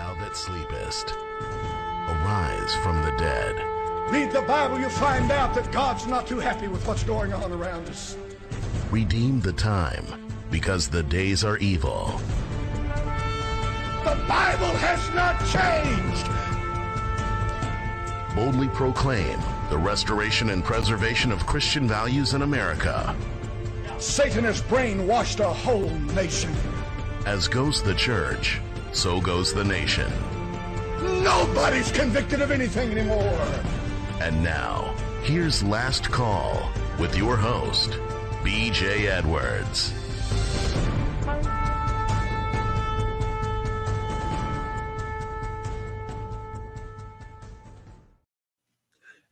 thou that sleepest, arise from the dead. Read the Bible, you'll find out that God's not too happy with what's going on around us. Redeem the time, because the days are evil. The Bible has not changed. Boldly proclaim the restoration and preservation of Christian values in America. Satan has brainwashed a whole nation. As goes the church, so goes the nation. Nobody's convicted of anything anymore. And now, here's Last Call with your host, B.J. Edwards.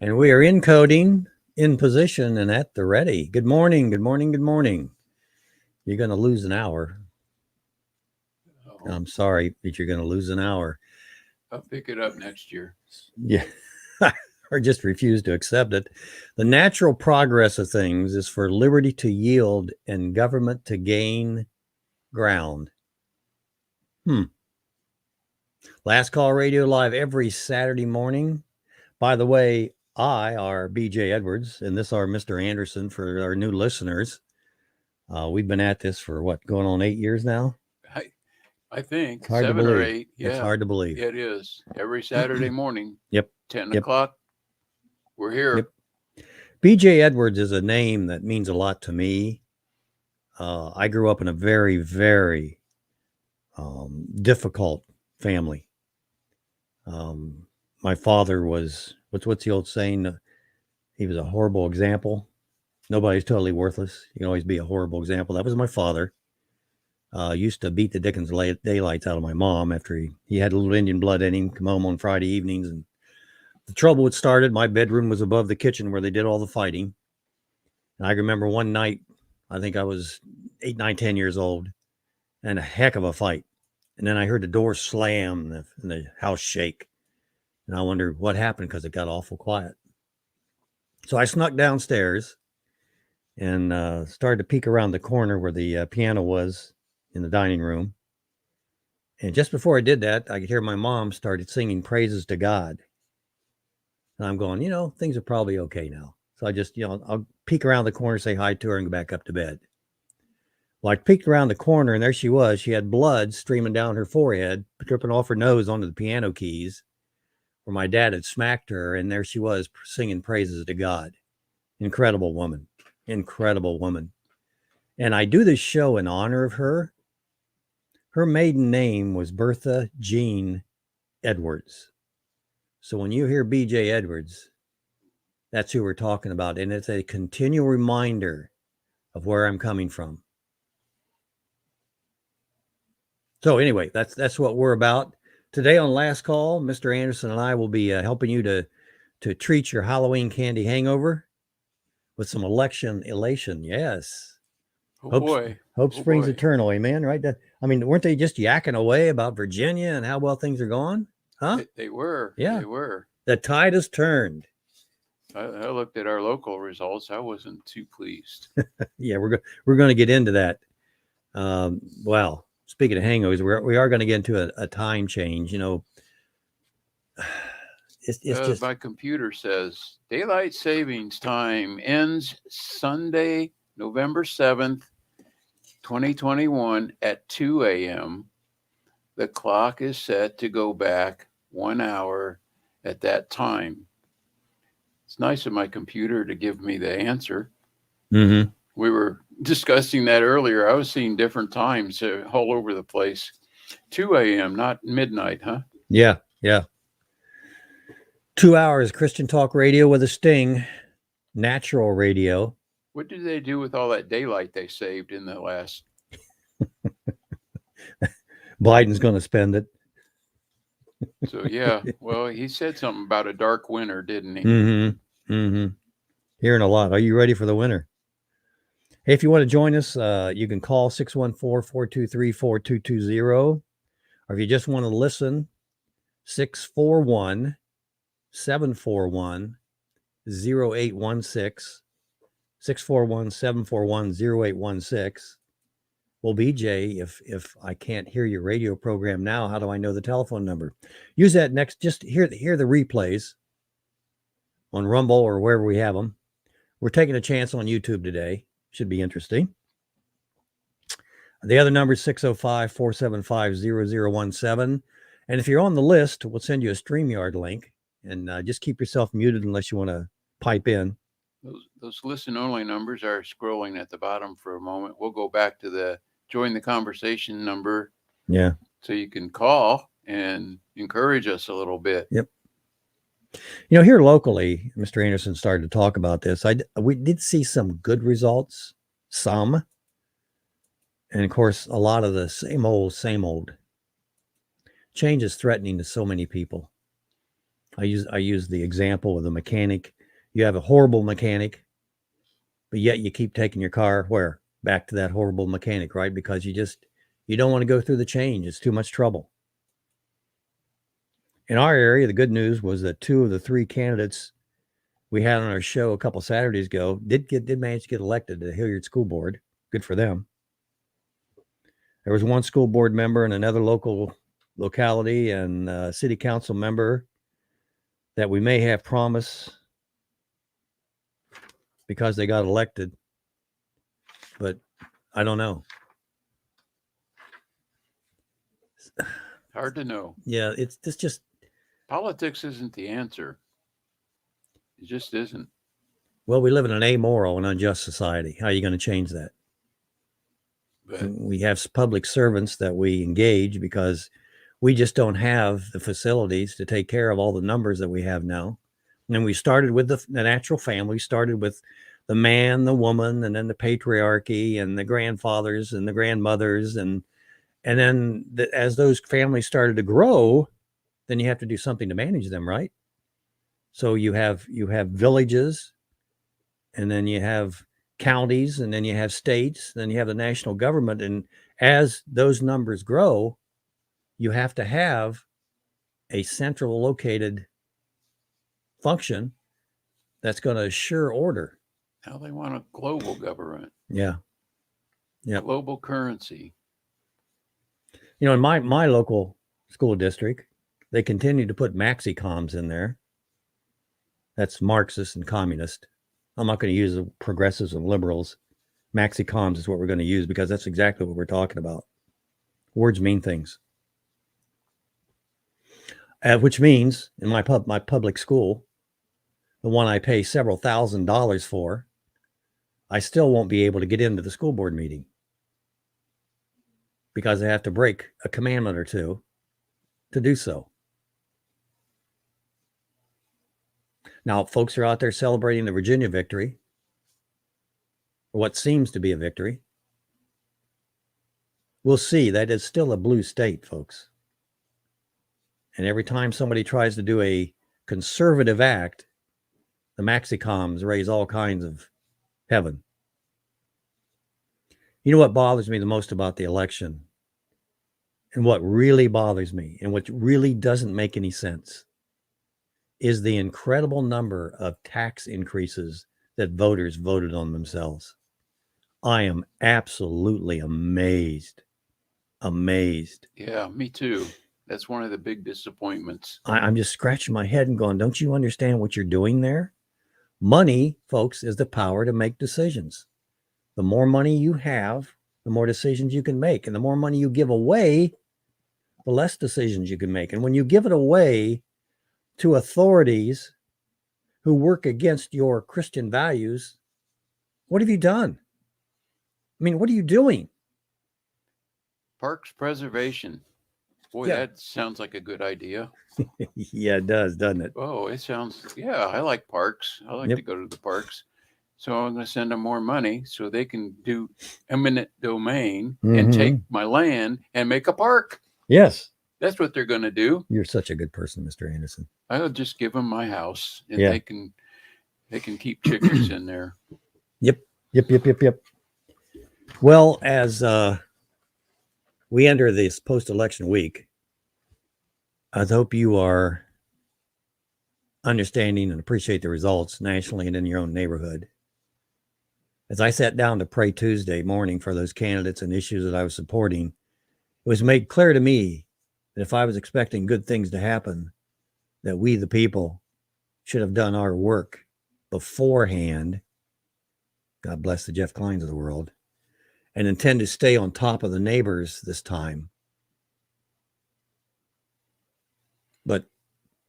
And we are encoding, in position, and at the ready. Good morning, good morning, good morning. You're going to lose an hour. I'm sorry, but you're going to lose an hour. I'll pick it up next year. Yeah, or just refuse to accept it. The natural progress of things is for liberty to yield and government to gain ground. Last Call Radio Live every Saturday morning. By the way, our B.J. Edwards, and this are Mr. Anderson for our new listeners. We've been at this for going on 8 years now? I think it's hard 7 to or believe. 8. Yeah, it's hard to believe. It is. Every Saturday morning. Yep. 10 o'clock. We're here. Yep. B.J. Edwards is a name that means a lot to me. I grew up in a very, very difficult family. My father was, what's the old saying? He was a horrible example. Nobody's totally worthless. You can always be a horrible example. That was my father. Used to beat the dickens daylights out of my mom after he had a little Indian blood in him, come home on Friday evenings. And the trouble had started. My bedroom was above the kitchen where they did all the fighting. And I remember one night, I think I was 8, 9, 10 years old, and a heck of a fight. And then I heard the door slam and the house shake. And I wondered what happened because it got awful quiet. So I snuck downstairs and started to peek around the corner where the piano was in the dining room. And just before I did that, I could hear my mom started singing praises to God. And I'm going, things are probably okay now. So I just, I'll peek around the corner, say hi to her, and go back up to bed. Well, I peeked around the corner, and there she was. She had blood streaming down her forehead, dripping off her nose onto the piano keys where my dad had smacked her. And there she was singing praises to God. Incredible woman. Incredible woman. And I do this show in honor of her. Her maiden name was Bertha Jean Edwards. So when you hear B.J. Edwards, that's who we're talking about. And it's a continual reminder of where I'm coming from. So anyway, that's what we're about. Today on Last Call, Mr. Anderson and I will be helping you to treat your Halloween candy hangover with some elation. Yes. Hope springs eternal, amen, right? Weren't they just yakking away about Virginia and how well things are going? Huh? They were. Yeah. They were. The tide has turned. I looked at our local results. I wasn't too pleased. Yeah, we're going to get into that. Well, speaking of hangovers, we are going to get into a time change. It's just my computer says daylight savings time ends Sunday, November 7th, 2021 at 2 a.m. The clock is set to go back 1 hour at that time. It's nice of my computer to give me the answer. Mm-hmm. We were discussing that earlier. I was seeing different times all over the place. 2 a.m., not midnight, huh? Yeah. 2 hours Christian talk radio with a sting, natural radio. What did they do with all that daylight they saved in the last? Biden's going to spend it. So, yeah. Well, he said something about a dark winter, didn't he? Mm-hmm. Hearing a lot. Are you ready for the winter? Hey, if you want to join us, you can call 614-423-4220. Or if you just want to listen, 641-741-0816. 641-741-0816. Well, BJ, if I can't hear your radio program now, how do I know the telephone number? Use that next. Just hear the replays on Rumble or wherever we have them. We're taking a chance on YouTube today. Should be interesting. The other number is 605-475-0017. And if you're on the list, we'll send you a StreamYard link. And just keep yourself muted unless you want to pipe in. Those listen-only numbers are scrolling at the bottom for a moment. We'll go back to the join the conversation number. Yeah. So you can call and encourage us a little bit. Yep. You know, here locally, Mr. Anderson started to talk about this. We did see some good results, some. And of course, a lot of the same old. Change is threatening to so many people. I use the example of the mechanic. You have a horrible mechanic, but yet you keep taking your car where? Back to that horrible mechanic, right? Because you don't want to go through the change. It's too much trouble. In our area, the good news was that 2 of the 3 candidates we had on our show a couple Saturdays ago did manage to get elected to the Hilliard School Board. Good for them. There was 1 school board member and another locality and a city council member that we may have promise because they got elected, but I don't know. Hard to know. Yeah, it's just politics isn't the answer. It just isn't. Well, we live in an amoral and unjust society. How are you going to change that? But we have public servants that we engage because we just don't have the facilities to take care of all the numbers that we have now. And we started with the natural family. We started with the man, the woman, and then the patriarchy and the grandfathers and the grandmothers. And then as those families started to grow, then you have to do something to manage them, right? So you have villages, and then you have counties, and then you have states, then you have the national government. And as those numbers grow, you have to have a central located function that's going to assure order. now they want a global government. Yeah. Yeah. Global currency. You know, in my local school district, they continue to put maxi-coms in there. That's Marxist and communist. I'm not going to use the progressives and liberals. Maxi-coms is what we're going to use because that's exactly what we're talking about. Words mean things. Which means in my public school, the one I pay several $1,000s for, I still won't be able to get into the school board meeting because I have to break a commandment or two to do so. Now, folks are out there celebrating the Virginia victory, or what seems to be a victory. We'll see. That is still a blue state, folks. And every time somebody tries to do a conservative act, the maxi-coms raise all kinds of heaven. You know what bothers me the most about the election, and what really bothers me, and what really doesn't make any sense, is the incredible number of tax increases that voters voted on themselves. I am absolutely amazed. Yeah, me too. That's one of the big disappointments. I'm just scratching my head and going, don't you understand what you're doing there? Money, folks, is the power to make decisions. The more money you have, the more decisions you can make. And the more money you give away, the less decisions you can make. And when you give it away to authorities who work against your Christian values, what have you done? I mean, what are you doing? Parks preservation. Boy, Yeah. That sounds like a good idea. Yeah, it does, doesn't it? Oh, it sounds, yeah, I like parks. I like Yep. to go to the parks. So I'm going to send them more money so they can do eminent domain and take my land and make a park. Yes. That's what they're going to do. You're such a good person, Mr. Anderson. I'll just give them my house and Yeah. they can keep chickens in there. Yep. Well, as we enter this post-election week, I hope you are understanding and appreciate the results nationally and in your own neighborhood. As I sat down to pray Tuesday morning for those candidates and issues that I was supporting, it was made clear to me that if I was expecting good things to happen, that we, the people, should have done our work beforehand. God bless the Jeff Kleins of the world, and intend to stay on top of the neighbors this time. But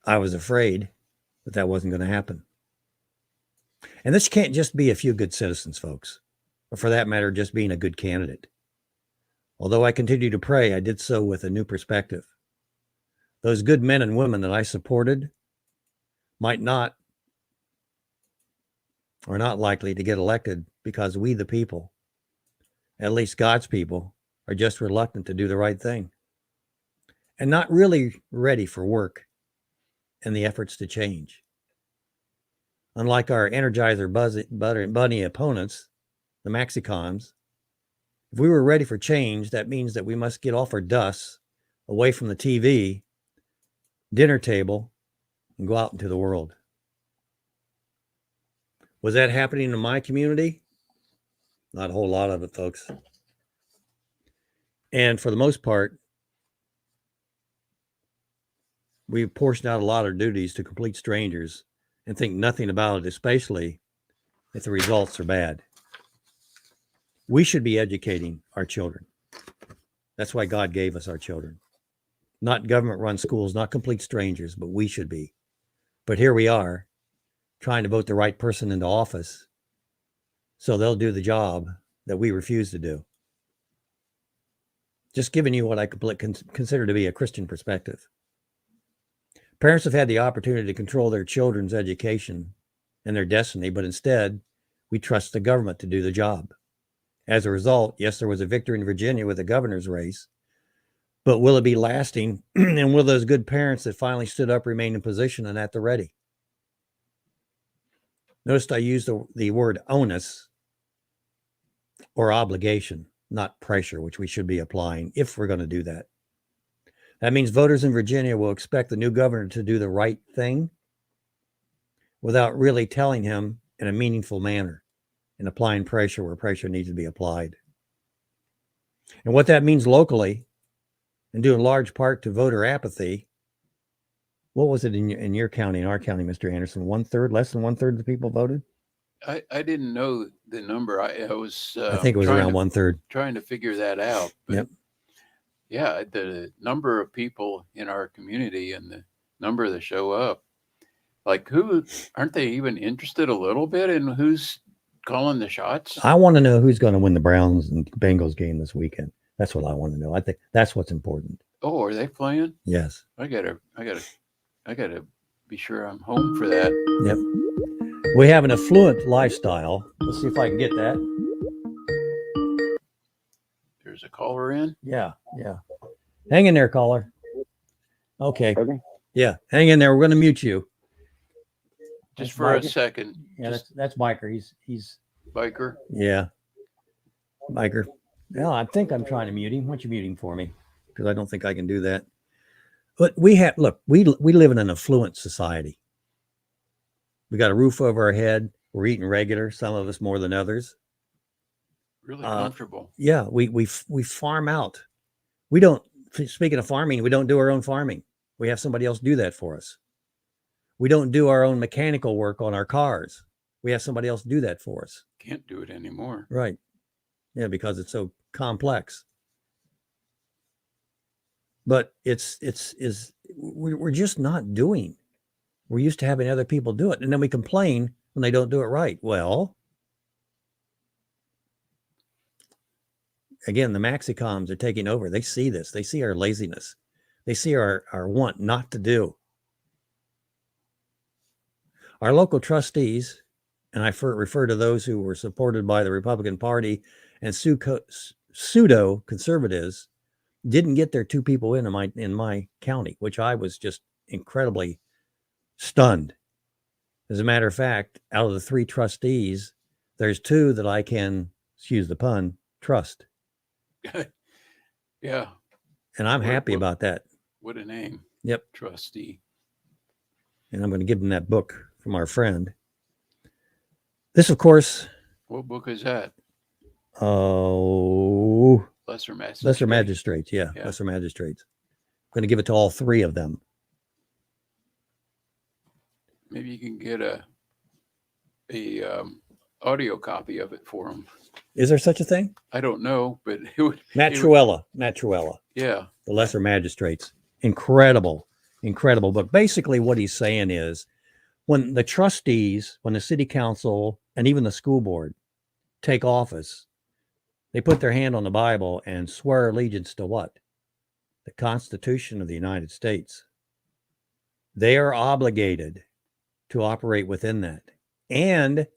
I was afraid that wasn't going to happen. And this can't just be a few good citizens, folks, or for that matter, just being a good candidate. Although I continue to pray, I did so with a new perspective. Those good men and women that I supported might not, or not likely to get elected because we, the people, at least God's people, are just reluctant to do the right thing and not really ready for work and the efforts to change. Unlike our Energizer Bunny opponents, the Maxicons, if we were ready for change, that means that we must get off our dust, away from the TV, dinner table, and go out into the world. Was that happening in my community? Not a whole lot of it, folks. And for the most part, we've portioned out a lot of duties to complete strangers and think nothing about it, especially if the results are bad. We should be educating our children. That's why God gave us our children. Not government-run schools, not complete strangers, but we should be. But here we are, trying to vote the right person into office so they'll do the job that we refuse to do. Just giving you what I consider to be a Christian perspective. Parents have had the opportunity to control their children's education and their destiny, but instead, we trust the government to do the job. As a result, yes, there was a victory in Virginia with the governor's race, but will it be lasting? And will those good parents that finally stood up remain in position and at the ready? Notice I used the word onus or obligation, not pressure, which we should be applying if we're going to do that. That means voters in Virginia will expect the new governor to do the right thing without really telling him in a meaningful manner and applying pressure where pressure needs to be applied. And what that means locally, and due in large part to voter apathy, what was it in your county, in our county, Mr. Anderson? Less than one third of the people voted? I didn't know the number. I was I think it was around 1/3. Trying to figure that out. But yep. Yeah, the number of people in our community and the number that show up, like aren't they even interested a little bit in who's calling the shots? I want to know who's going to win the Browns and Bengals game this weekend. That's what I want to know. I think that's what's important. Oh, are they playing? Yes. I gotta be sure I'm home for that. Yep. We have an affluent lifestyle. Let's see if I can get that. There's a caller in. Yeah. Hang in there, caller. Okay. Yeah, hang in there. We're going to mute you. Just that's for Biker. A second. Yeah, that's Biker. He's Biker. Yeah. Biker. Yeah, I think I'm trying to mute him. Why don't you mute him for me? Because I don't think I can do that. But we live in an affluent society. We got a roof over our head. We're eating regular, some of us more than others. Really comfortable. Yeah, we farm out. We don't, speaking of farming, we don't do our own farming. We have somebody else do that for us. We don't do our own mechanical work on our cars. We have somebody else do that for us. Can't do it anymore. Right. Yeah, because it's so complex. But we're just not doing. We're used to having other people do it. And then we complain when they don't do it right. Well, again, the Maxicoms are taking over. They see this. They see our laziness. They see our want not to do. Our local trustees, and I refer to those who were supported by the Republican Party and pseudo conservatives, didn't get their 2 people in my county, which I was just incredibly stunned. As a matter of fact, out of the 3 trustees, there's 2 that I can, excuse the pun, trust. Yeah. And I'm happy about that. What a name. Yep. Trustee. And I'm going to give them that book from our friend. This, of course, What book is that? Oh, Lesser Magistrate. Lesser Magistrates. Yeah, Lesser Magistrates. I'm going to give it to all three of them. Maybe you can get a audio copy of it for them. Is there such a thing? I don't know, but it would. Matt Truella. Yeah. The Lesser Magistrates. Incredible. But basically what he's saying is when the trustees, when the city council, and even the school board take office, they put their hand on the Bible and swear allegiance to what? The Constitution of the United States. They are obligated to operate within that. And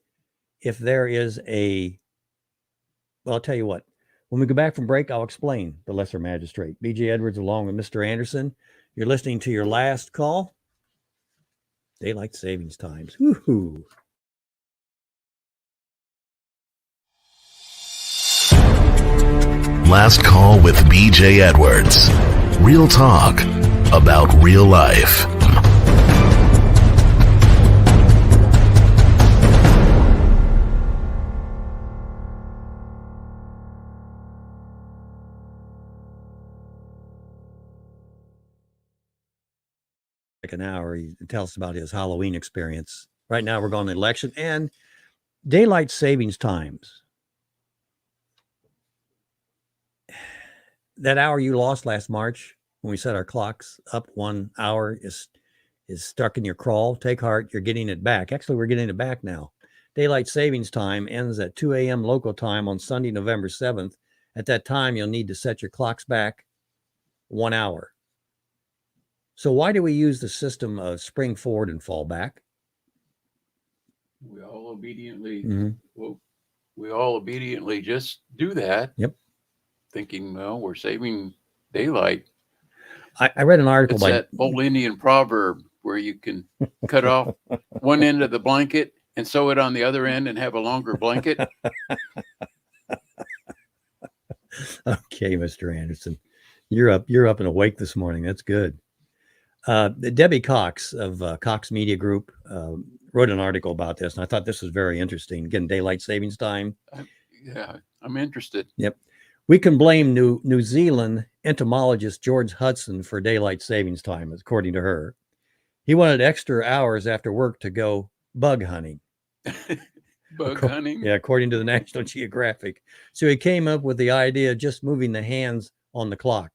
if there is I'll tell you what, when we go back from break, I'll explain the Lesser Magistrate. B.J. Edwards along with Mr. Anderson. You're listening to your last call. Daylight savings times. Woohoo. Last call with BJ Edwards. Real talk about real life. Like an hour, he tells us about his Halloween experience. Right now we're going to election and daylight savings times. That hour you lost last March when we set our clocks up 1 hour is stuck in your crawl. Take heart, you're getting it back. Actually, we're getting it back now. Daylight savings time ends at 2 a.m. local time on Sunday, November 7th. At that time, you'll need to set your clocks back 1 hour. So why do we use the system of spring forward and fall back? We all obediently just do that. Yep. Thinking, well, we're saving daylight. I read an article by that old Indian proverb where you can cut off one end of the blanket and sew it on the other end and have a longer blanket. Okay, Mr. Anderson, you're up and awake this morning. That's good. Debbie Cox of Cox Media Group wrote an article about this, and I thought this was very interesting. Again, daylight savings time. Yeah, I'm interested. Yep. We can blame New Zealand entomologist George Hudson for daylight savings time, according to her. He wanted extra hours after work to go bug hunting. Hunting? Yeah, according to the National Geographic. So he came up with the idea of just moving the hands on the clock.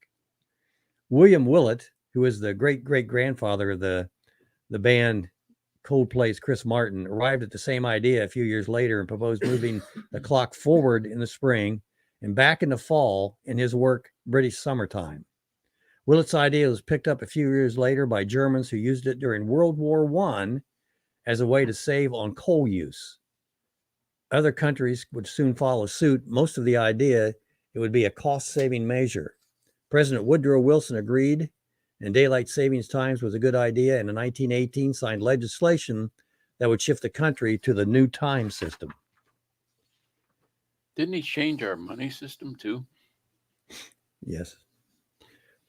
William Willett, who is the great-great-grandfather of the band Coldplay's Chris Martin, arrived at the same idea a few years later and proposed moving the clock forward in the spring and back in the fall in his work, British Summertime. Willett's idea was picked up a few years later by Germans who used it during World War I as a way to save on coal use. Other countries would soon follow suit. Most of the idea, it would be a cost-saving measure. President Woodrow Wilson agreed, and daylight savings times was a good idea, and in 1918 signed legislation that would shift the country to the new time system. Didn't he change our money system too? Yes.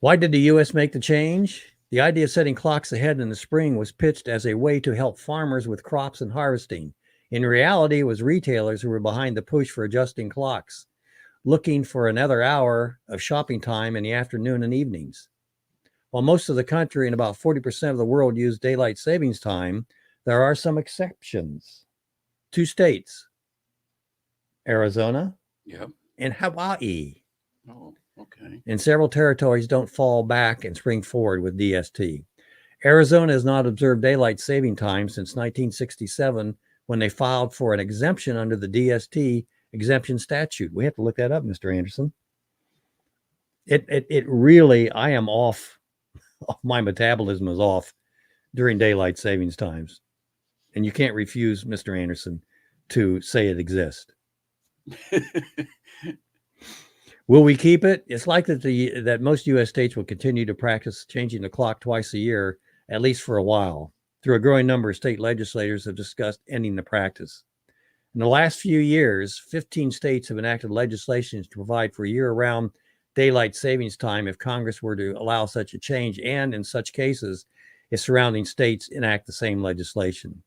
Why did the U.S. make the change? The idea of setting clocks ahead in the spring was pitched as a way to help farmers with crops and harvesting. In reality, it was retailers who were behind the push for adjusting clocks, looking for another hour of shopping time in the afternoon and evenings. While most of the country and about 40% of the world use daylight savings time, there are some exceptions. 2 states, Arizona and Hawaii. Oh, okay. And several territories don't fall back and spring forward with DST. Arizona has not observed daylight saving time since 1967 when they filed for an exemption under the DST exemption statute. We have to look that up, Mr. Anderson. It really, I am off. My metabolism is off during daylight savings times. And you can't refuse, Mr. Anderson, to say it exists. Will we keep it? It's likely that most U.S. states will continue to practice changing the clock twice a year, at least for a while. Through a growing number of state legislators have discussed ending the practice. In the last few years, 15 states have enacted legislation to provide for year-round daylight savings time if Congress were to allow such a change, and in such cases, if surrounding states enact the same legislation.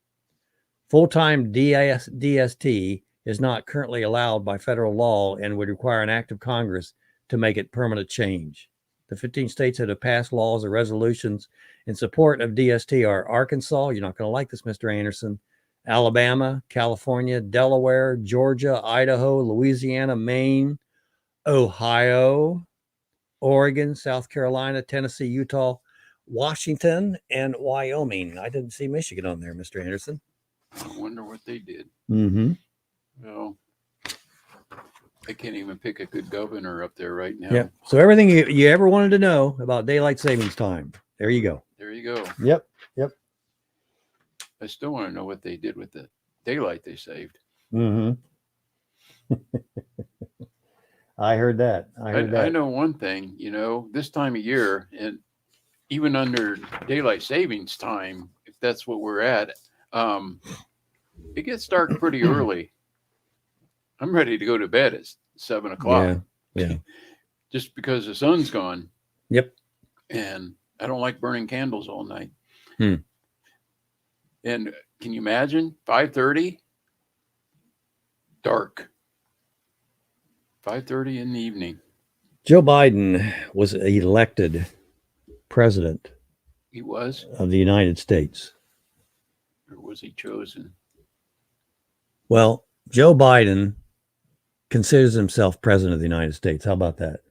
Full-time DST is not currently allowed by federal law and would require an act of Congress to make it permanent change. The 15 states that have passed laws or resolutions in support of DST are Arkansas, you're not going to like this, Mr. Anderson, Alabama, California, Delaware, Georgia, Idaho, Louisiana, Maine, Ohio, Oregon, South Carolina, Tennessee, Utah, Washington, and Wyoming. I didn't see Michigan on there, Mr. Anderson. I wonder what they did. Mm-hmm. Well, I can't even pick a good governor up there right now. Yep. So everything you ever wanted to know about daylight savings time, there you go. There you go. Yep. I still want to know what they did with the daylight they saved. Mm-hmm. I heard that. I know one thing, this time of year, and even under daylight savings time, if that's what we're at, it gets dark pretty early. I'm ready to go to bed at 7 o'clock. Yeah. Just because the sun's gone. Yep. And I don't like burning candles all night. Hmm. And can you imagine 5:30? Dark. 5:30 in the evening. Joe Biden was elected president He was? of the United States. Or was he chosen? Well, Joe Biden considers himself president of the United States. How about that?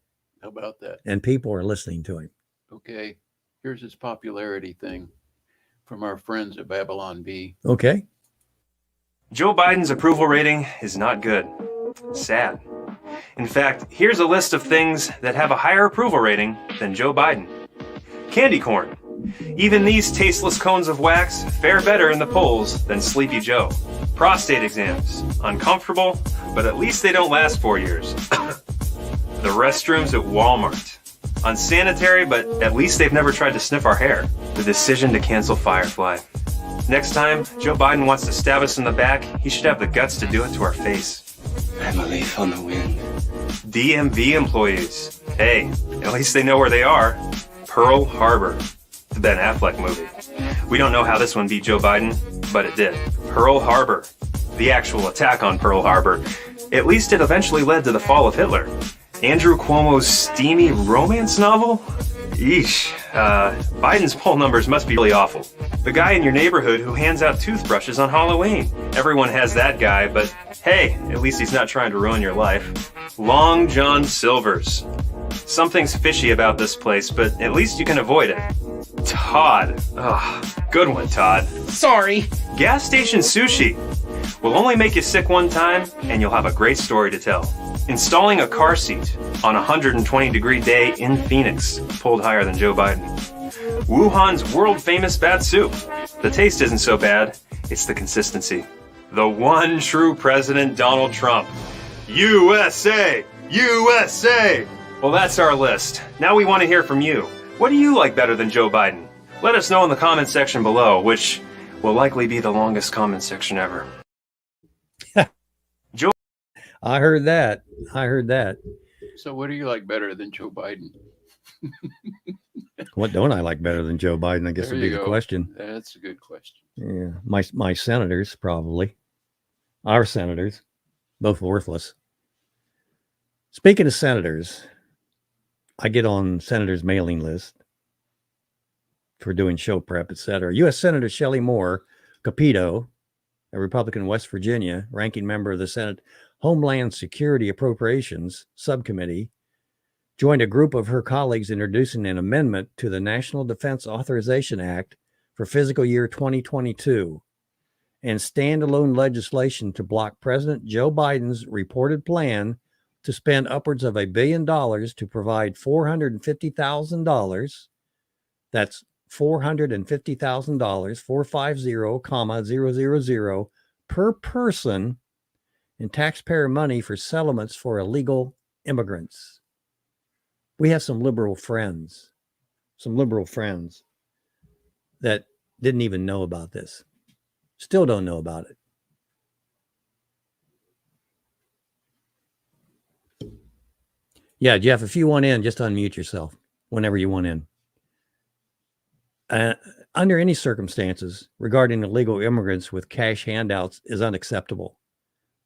How about that? And people are listening to him. Okay. Here's his popularity thing from our friends at Babylon Bee. Okay. Joe Biden's approval rating is not good. Sad. In fact, here's a list of things that have a higher approval rating than Joe Biden. Candy corn. Even these tasteless cones of wax fare better in the polls than Sleepy Joe. Prostate exams. Uncomfortable, but at least they don't last 4 years. The restrooms at Walmart. Unsanitary, but at least they've never tried to sniff our hair. The decision to cancel Firefly. Next time Joe Biden wants to stab us in the back, he should have the guts to do it to our face. I'm a leaf on the wind. DMV employees. Hey, at least they know where they are. Pearl Harbor. The Ben Affleck movie. We don't know how this one beat Joe Biden, but it did. Pearl Harbor. The actual attack on Pearl Harbor. At least it eventually led to the fall of Hitler. Andrew Cuomo's steamy romance novel? Eesh. Biden's poll numbers must be really awful. The guy in your neighborhood who hands out toothbrushes on Halloween. Everyone has that guy, but hey, at least he's not trying to ruin your life. Long John Silver's. Something's fishy about this place, but at least you can avoid it. Todd. Good one, Todd. Sorry. Gas station sushi. Will only make you sick one time, and you'll have a great story to tell. Installing a car seat on a 120-degree day in Phoenix, pulled higher than Joe Biden. Wuhan's world-famous bad soup. The taste isn't so bad, it's the consistency. The one true president, Donald Trump. USA! USA! Well, that's our list. Now we want to hear from you. What do you like better than Joe Biden? Let us know in the comment section below, which will likely be the longest comment section ever. I heard that. So what do you like better than Joe Biden? What don't I like better than Joe Biden? I guess There would be you the go. question. That's a good question. Yeah. My senators, probably. Our senators, both worthless. Speaking of senators, I get on senators' mailing list for doing show prep, etc. U.S. Senator Shelley Moore Capito, a Republican in West Virginia, ranking member of the Senate Homeland Security Appropriations Subcommittee, joined a group of her colleagues in introducing an amendment to the National Defense Authorization Act for fiscal year 2022 and standalone legislation to block President Joe Biden's reported plan to spend upwards of $1 billion to provide $450,000. That's $450,000, 450,000 per person in taxpayer money for settlements for illegal immigrants. We have some liberal friends that didn't even know about this. Still don't know about it. Yeah, Jeff, if you want in, just unmute yourself whenever you want in. Under any circumstances regarding illegal immigrants with cash handouts is unacceptable.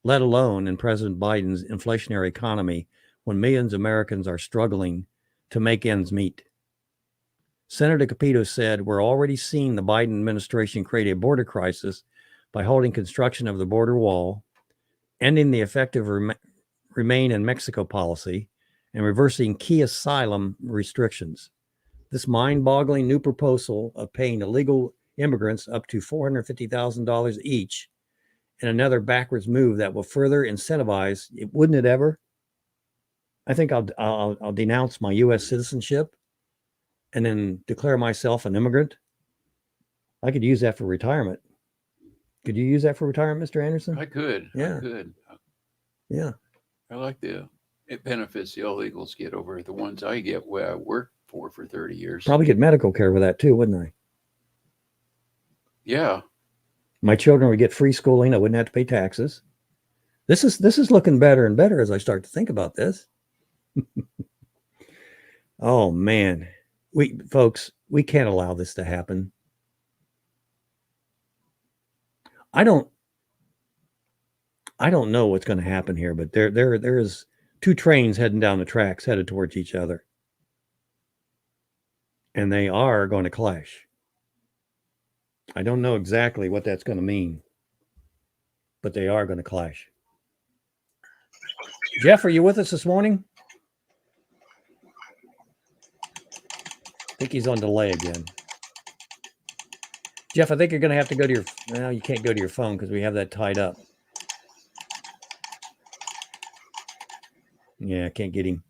let alone in President Biden's inflationary economy when millions of Americans are struggling to make ends meet. Senator Capito said, we're already seeing the Biden administration create a border crisis by holding construction of the border wall, ending the effective remain in Mexico policy, and reversing key asylum restrictions. This mind-boggling new proposal of paying illegal immigrants up to $450,000 each, and another backwards move that will further incentivize, wouldn't it ever? I think I'll denounce my U.S. citizenship and then declare myself an immigrant. I could use that for retirement. Could you use that for retirement, Mr. Anderson? I could. Yeah. I could. Yeah. I like it benefits the illegals get over the ones I get where I worked for 30 years. Probably get medical care with that too, wouldn't I? Yeah. My children would get free schooling. I wouldn't have to pay taxes. This is looking better and better as I start to think about this. Oh man, we can't allow this to happen. I don't know what's going to happen here, but there is two trains heading down the tracks headed towards each other. And they are going to clash. I don't know exactly what that's going to mean, but they are going to clash. Jeff, are you with us this morning? I think he's on delay again. Jeff, I think you're going to have to go to your... Well, you can't go to your phone because we have that tied up. Yeah, I can't get him.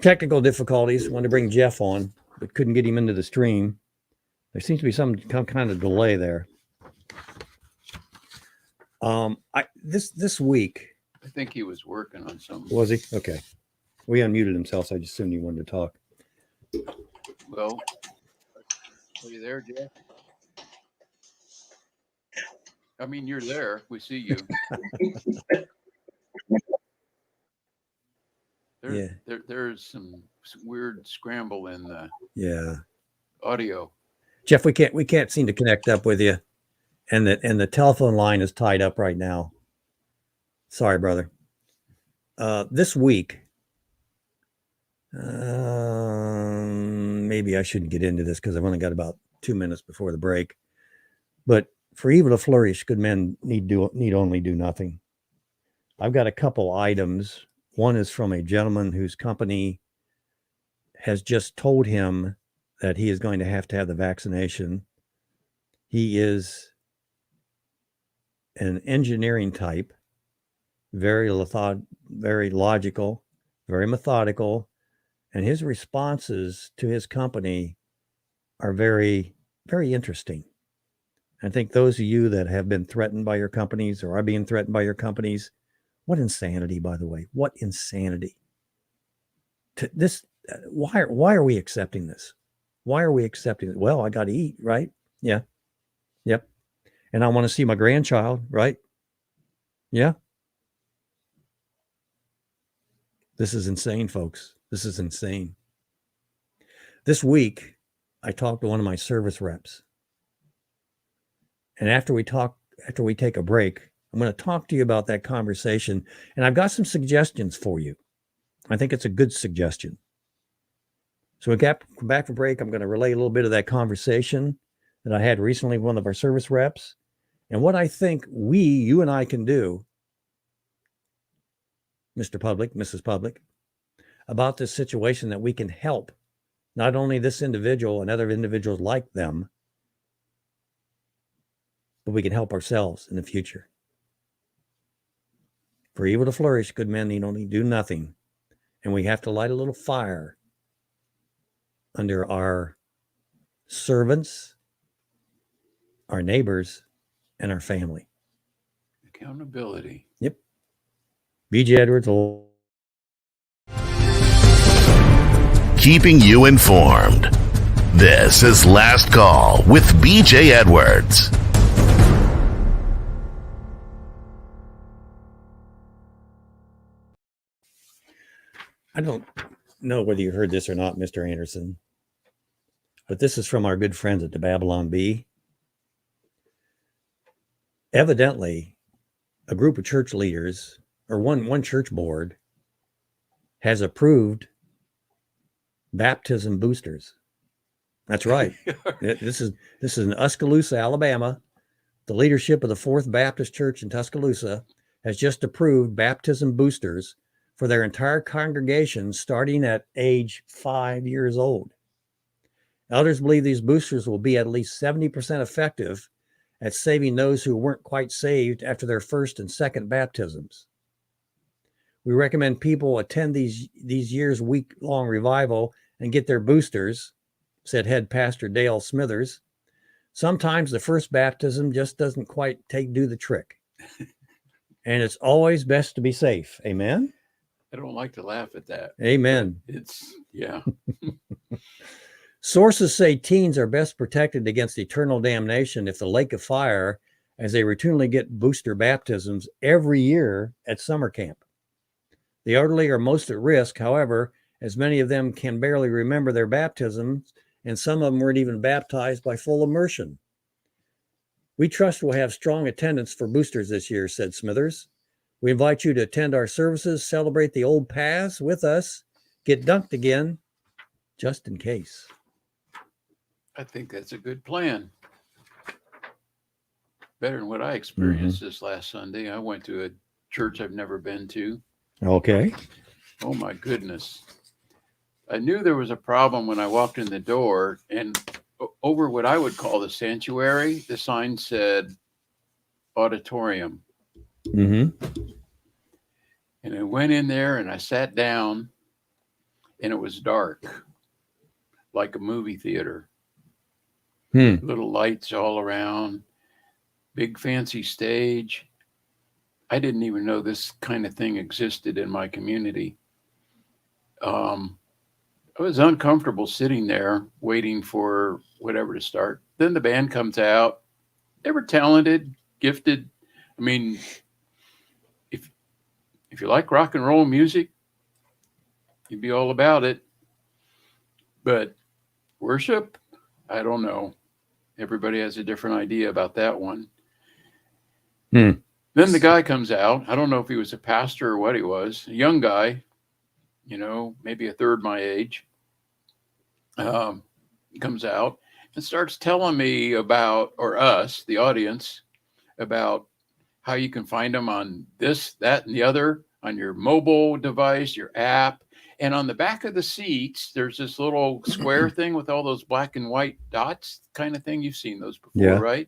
Technical difficulties. Wanted to bring Jeff on, but couldn't get him into the stream. There seems to be some kind of delay there. This week... I think he was working on something. Was he? Okay. We unmuted himself, so I just assumed he wanted to talk. Well, are you there, Jeff? I mean, you're there. We see you. There's some weird scramble in the audio. Jeff, we can't seem to connect up with you, and the telephone line is tied up right now. Sorry, brother. This week, maybe I shouldn't get into this because I've only got about 2 minutes before the break. But for evil to flourish, good men need only do nothing. I've got a couple items. One is from a gentleman whose company has just told him that he is going to have the vaccination. He is an engineering type, very logical, very methodical, and his responses to his company are very, very interesting. I think those of you that have been threatened by your companies or are being threatened by your companies, what insanity, by the way, what insanity. Why are we accepting this? Why are we accepting it? Well, I got to eat, right? Yeah. Yep. And I want to see my grandchild, right? Yeah. This is insane, folks. This is insane. This week, I talked to one of my service reps. And after we take a break, I'm going to talk to you about that conversation. And I've got some suggestions for you. I think it's a good suggestion. So we come back from break. I'm going to relay a little bit of that conversation that I had recently with one of our service reps and what I think you and I can do, Mr. Public, Mrs. Public, about this situation that we can help not only this individual and other individuals like them, but we can help ourselves in the future. For evil to flourish, good men need only do nothing. And we have to light a little fire under our servants, our neighbors, and our family. Accountability. Yep. B.J. Edwards. Keeping you informed. This is Last Call with B.J. Edwards. I don't know whether you heard this or not, Mr. Anderson, but this is from our good friends at the Babylon Bee. Evidently, a group of church leaders or one church board has approved baptism boosters. That's right. This is in Tuscaloosa, Alabama. The leadership of the Fourth Baptist Church in Tuscaloosa has just approved baptism boosters for their entire congregation starting at age 5 years old. Elders believe these boosters will be at least 70% effective at saving those who weren't quite saved after their first and second baptisms. We recommend people attend these year's week-long revival and get their boosters, said head pastor Dale Smithers. Sometimes the first baptism just doesn't quite do the trick. And it's always best to be safe. Amen? I don't like to laugh at that. Amen. Yeah. Sources say teens are best protected against eternal damnation if the lake of fire, as they routinely get booster baptisms every year at summer camp. The elderly are most at risk, however, as many of them can barely remember their baptisms, and some of them weren't even baptized by full immersion. We trust we'll have strong attendance for boosters this year, said Smithers. We invite you to attend our services, celebrate the old paths with us, get dunked again, just in case. I think that's a good plan. Better than what I experienced this last Sunday. I went to a church I've never been to. Okay. Oh my goodness. I knew there was a problem when I walked in the door, and over what I would call the sanctuary, the sign said auditorium. Mm-hmm. And I went in there and I sat down, and it was dark, like a movie theater. Little lights all around, big fancy stage. I didn't even know this kind of thing existed in my community. I was uncomfortable sitting there waiting for whatever to start. Then the band comes out. They were talented, gifted. I mean, if you like rock and roll music, you'd be all about it. But worship, I don't know. Everybody has a different idea about that one. Then the guy comes out. I don't know if he was a pastor or what he was. A young guy, maybe a third my age. Comes out and starts telling me about, or us, the audience, about how you can find them on this, that, and the other, on your mobile device, your app. And on the back of the seats, there's this little square thing with all those black and white dots kind of thing. You've seen those before, right?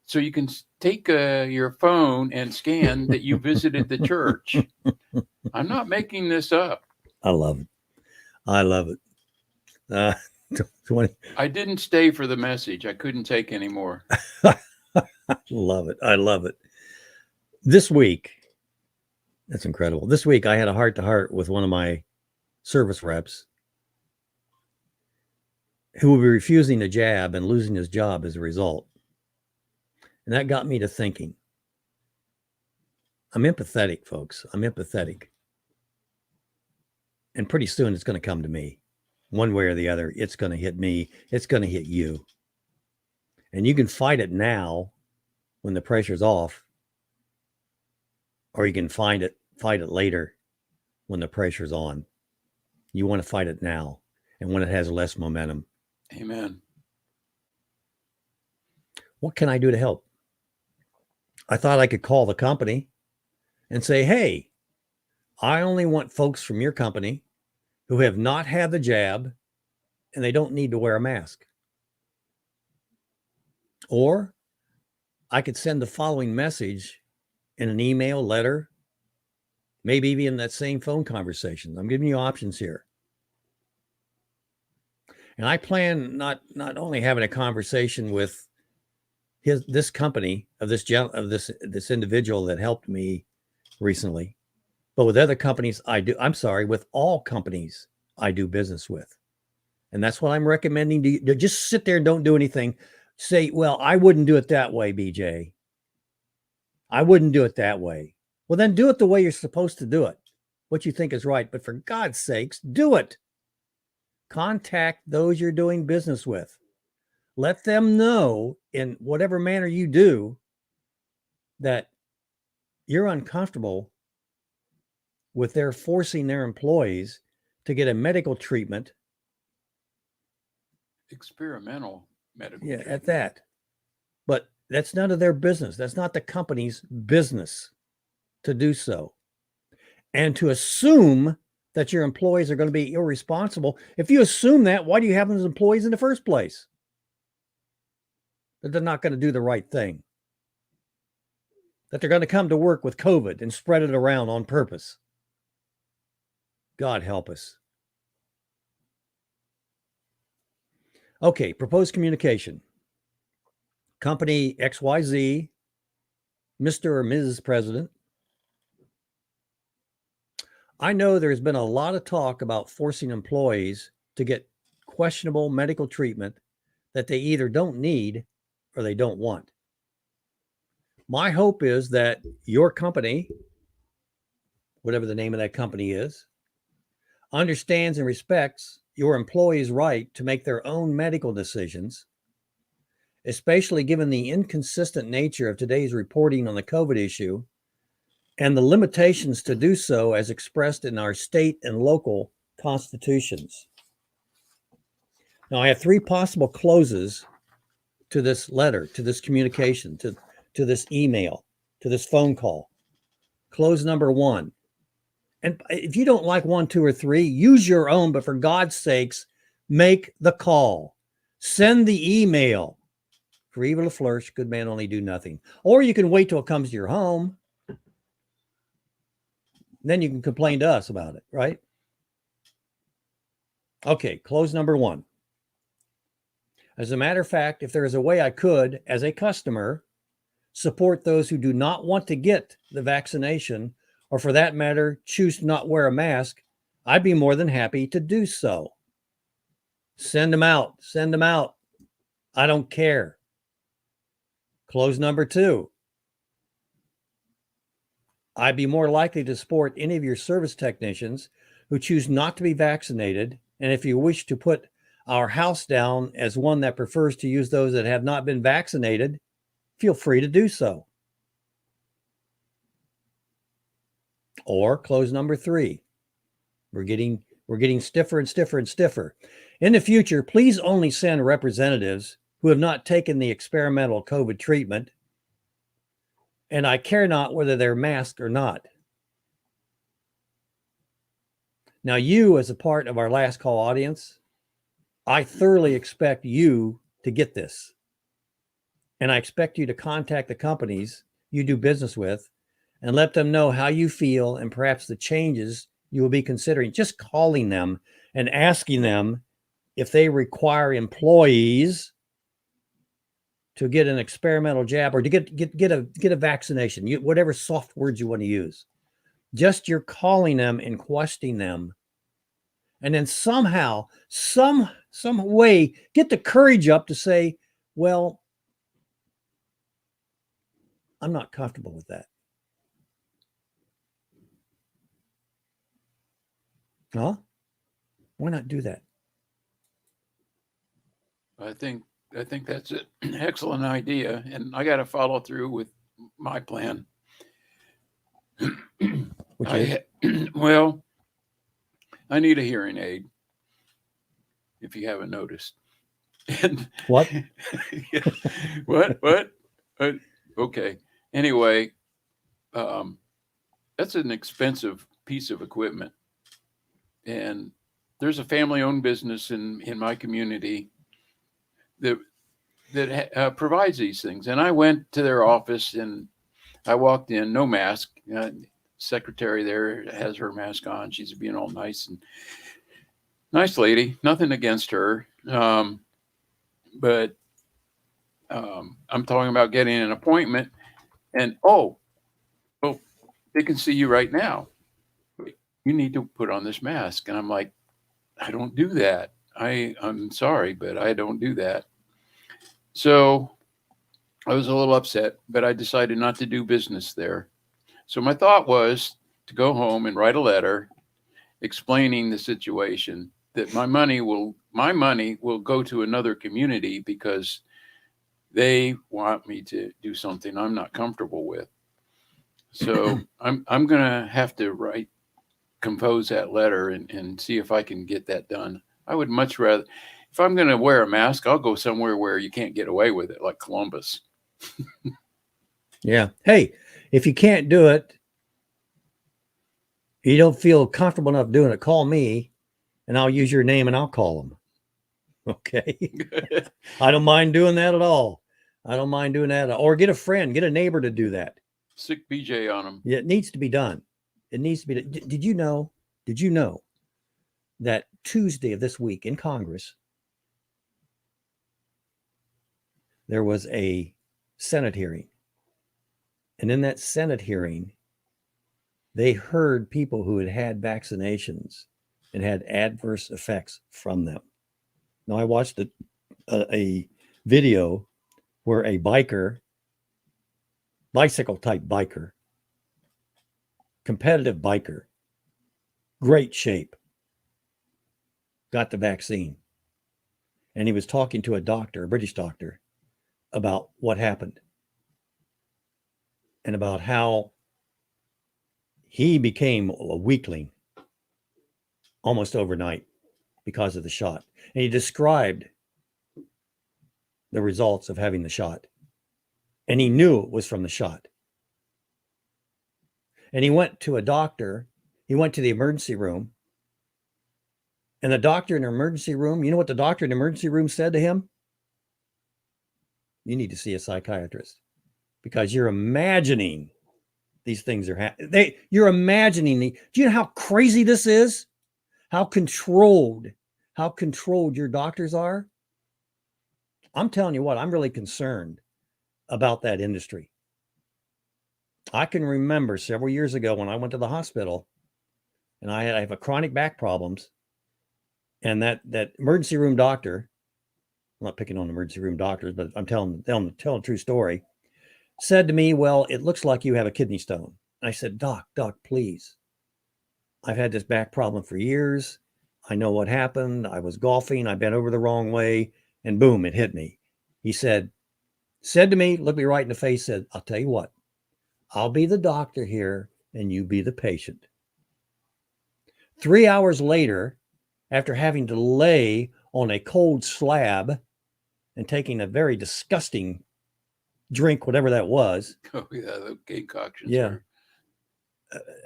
So you can take your phone and scan that you visited the church. I'm not making this up. I love it. I love it. 20. I didn't stay for the message. I couldn't take any more. Love it. I love it. This week, that's incredible. This week, I had a heart-to-heart with one of my service reps who will be refusing a jab and losing his job as a result. And that got me to thinking. I'm empathetic, folks. I'm empathetic. And pretty soon it's going to come to me. One way or the other, it's going to hit me. It's going to hit you. And you can fight it now when the pressure's off, or you can fight it later when the pressure's on. You want to fight it now and when it has less momentum. Amen. What can I do to help? I thought I could call the company and say, hey, I only want folks from your company who have not had the jab and they don't need to wear a mask. Or I could send the following message in an email, letter, maybe even that same phone conversation. I'm giving you options here. And I plan not only having a conversation with this company of this individual that helped me recently, but with other companies with all companies I do business with. And that's what I'm recommending to you. Just sit there and don't do anything. Say, well, I wouldn't do it that way, BJ. I wouldn't do it that way. Well, then do it the way you're supposed to do it. What you think is right. But for God's sakes, do it. Contact those you're doing business with. Let them know in whatever manner you do that you're uncomfortable with their forcing their employees to get a medical treatment. Experimental medical. Yeah, treatment. at that. But that's none of their business. That's not the company's business to do so. And to assume that your employees are going to be irresponsible, if you assume that, why do you have those employees in the first place? That they're not going to do the right thing. That they're going to come to work with COVID and spread it around on purpose. God help us. Okay, proposed communication. Company XYZ, Mr. or Ms. President. I know there's been a lot of talk about forcing employees to get questionable medical treatment that they either don't need or they don't want. My hope is that your company, whatever the name of that company is, understands and respects your employees' right to make their own medical decisions, especially given the inconsistent nature of today's reporting on the COVID issue and the limitations to do so as expressed in our state and local constitutions. Now, I have three possible closes to this letter, to this communication, to this email, to this phone call. Close number one. And if you don't like 1, 2, or 3, use your own, but for God's sakes, make the call. Send the email. For evil to flourish, good man only do nothing. Or you can wait till it comes to your home. Then you can complain to us about it, right? Okay, close number one. As a matter of fact, if there is a way I could, as a customer, support those who do not want to get the vaccination, or for that matter, choose to not wear a mask, I'd be more than happy to do so. Send them out. Send them out. I don't care. Close number two. I'd be more likely to support any of your service technicians who choose not to be vaccinated. And if you wish to put our house down as one that prefers to use those that have not been vaccinated, feel free to do so. Or close number three. We're getting stiffer and stiffer and stiffer. In the future, please only send representatives who have not taken the experimental COVID treatment, and I care not whether they're masked or not. Now, you, as a part of our last call audience, I thoroughly expect you to get this. And I expect you to contact the companies you do business with and let them know how you feel and perhaps the changes you will be considering. Just calling them and asking them if they require employees to get an experimental jab or to get a vaccination, whatever soft words you want to use. Just you're calling them and questioning them. And then somehow, some way, get the courage up to say, well, I'm not comfortable with that. Huh? Why not do that? I think that's an excellent idea, and I got to follow through with my plan. Well, I need a hearing aid, if you haven't noticed. And what? What? Okay. Anyway, that's an expensive piece of equipment, and there's a family-owned business in my community that provides these things. And I went to their office and I walked in, no mask. Secretary there has her mask on. She's being all nice and nice lady. Nothing against her. But I'm talking about getting an appointment and, oh, they can see you right now. You need to put on this mask. And I'm like, I don't do that. I'm sorry, but I don't do that. So I was a little upset, but I decided not to do business there. So my thought was to go home and write a letter explaining the situation, that my money will go to another community because they want me to do something I'm not comfortable with. So I'm gonna have to compose that letter and see if I can get that done. I would much rather, if I'm gonna wear a mask, I'll go somewhere where you can't get away with it, like Columbus. Yeah. Hey, if you can't do it, you don't feel comfortable enough doing it, call me and I'll use your name and I'll call them. Okay. I don't mind doing that at all. I don't mind doing that. Or get a friend, get a neighbor to do that. Sick BJ on them. Yeah, it needs to be done. It needs to be. Did you know? Did you know that Tuesday of this week in Congress, there was a Senate hearing. And in that Senate hearing, they heard people who had had vaccinations and had adverse effects from them. Now, I watched a video where a bicycle type biker, competitive biker, great shape, got the vaccine. And he was talking to a doctor, a British doctor, about what happened and about how he became a weakling almost overnight because of the shot. And he described the results of having the shot. And he knew it was from the shot. And he went to a doctor. He went to the emergency room. And the doctor in the emergency room, you know what the doctor in the emergency room said to him? You need to see a psychiatrist because you're imagining these things are happening. You're imagining do you know how crazy this is? How controlled your doctors are? I'm telling you what, I'm really concerned about that industry. I can remember several years ago when I went to the hospital and I have a chronic back problems. And that emergency room doctor, I'm not picking on emergency room doctors, but I'm telling a true story, said to me, well, it looks like you have a kidney stone. And I said, Doc, please. I've had this back problem for years. I know what happened. I was golfing. I bent over the wrong way and boom, it hit me. He said to me, looked me right in the face, said, I'll tell you what, I'll be the doctor here and you be the patient. 3 hours later, after having to lay on a cold slab and taking a very disgusting drink, whatever that was. Oh, yeah, the concoctions. Yeah.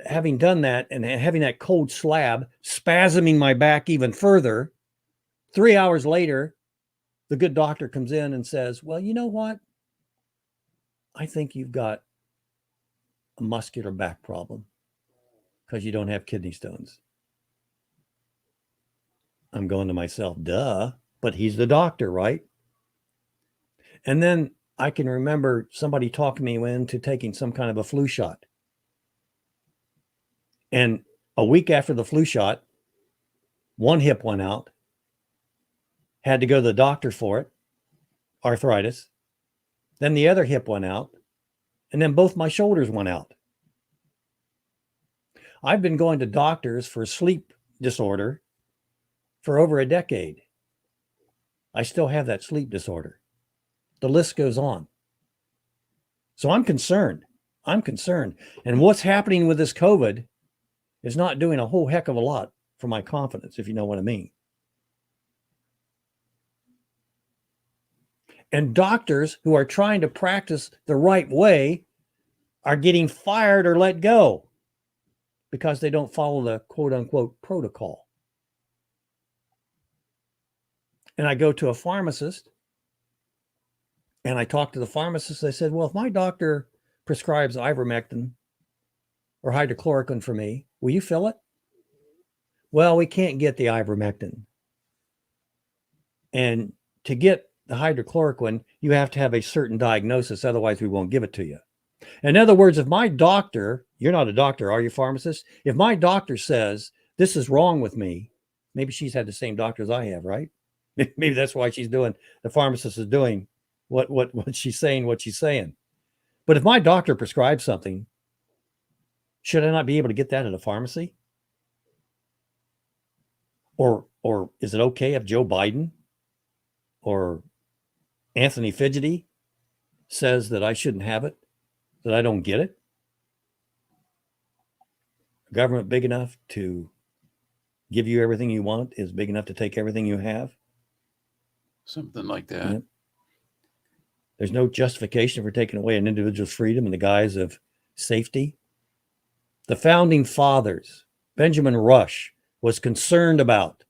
Having done that and having that cold slab spasming my back even further, 3 hours later, the good doctor comes in and says, well, you know what? I think you've got a muscular back problem because you don't have kidney stones. I'm going to myself, duh, but he's the doctor, right? And then I can remember somebody talking me into taking some kind of a flu shot. And a week after the flu shot, one hip went out, had to go to the doctor for it, arthritis. Then the other hip went out, and then both my shoulders went out. I've been going to doctors for sleep disorder for over a decade. I still have that sleep disorder. The list goes on. So I'm concerned. And what's happening with this COVID is not doing a whole heck of a lot for my confidence, if you know what I mean. And doctors who are trying to practice the right way are getting fired or let go because they don't follow the quote unquote protocol. And I go to a pharmacist and I talk to the pharmacist. They said, well, if my doctor prescribes ivermectin or hydrochloroquine for me, will you fill it? Well, we can't get the ivermectin. And to get the hydrochloroquine, you have to have a certain diagnosis. Otherwise, we won't give it to you. In other words, if my doctor, you're not a doctor, are you, pharmacist? If my doctor says, this is wrong with me, maybe she's had the same doctor as I have, right? Maybe that's why the pharmacist is doing what she's saying, But if my doctor prescribes something, should I not be able to get that at a pharmacy? Or is it okay if Joe Biden or Anthony Fidgety says that I shouldn't have it, that I don't get it? A government big enough to give you everything you want is big enough to take everything you have. Something like that. Yep. There's no justification for taking away an individual's freedom in the guise of safety. The founding fathers, Benjamin Rush, was concerned about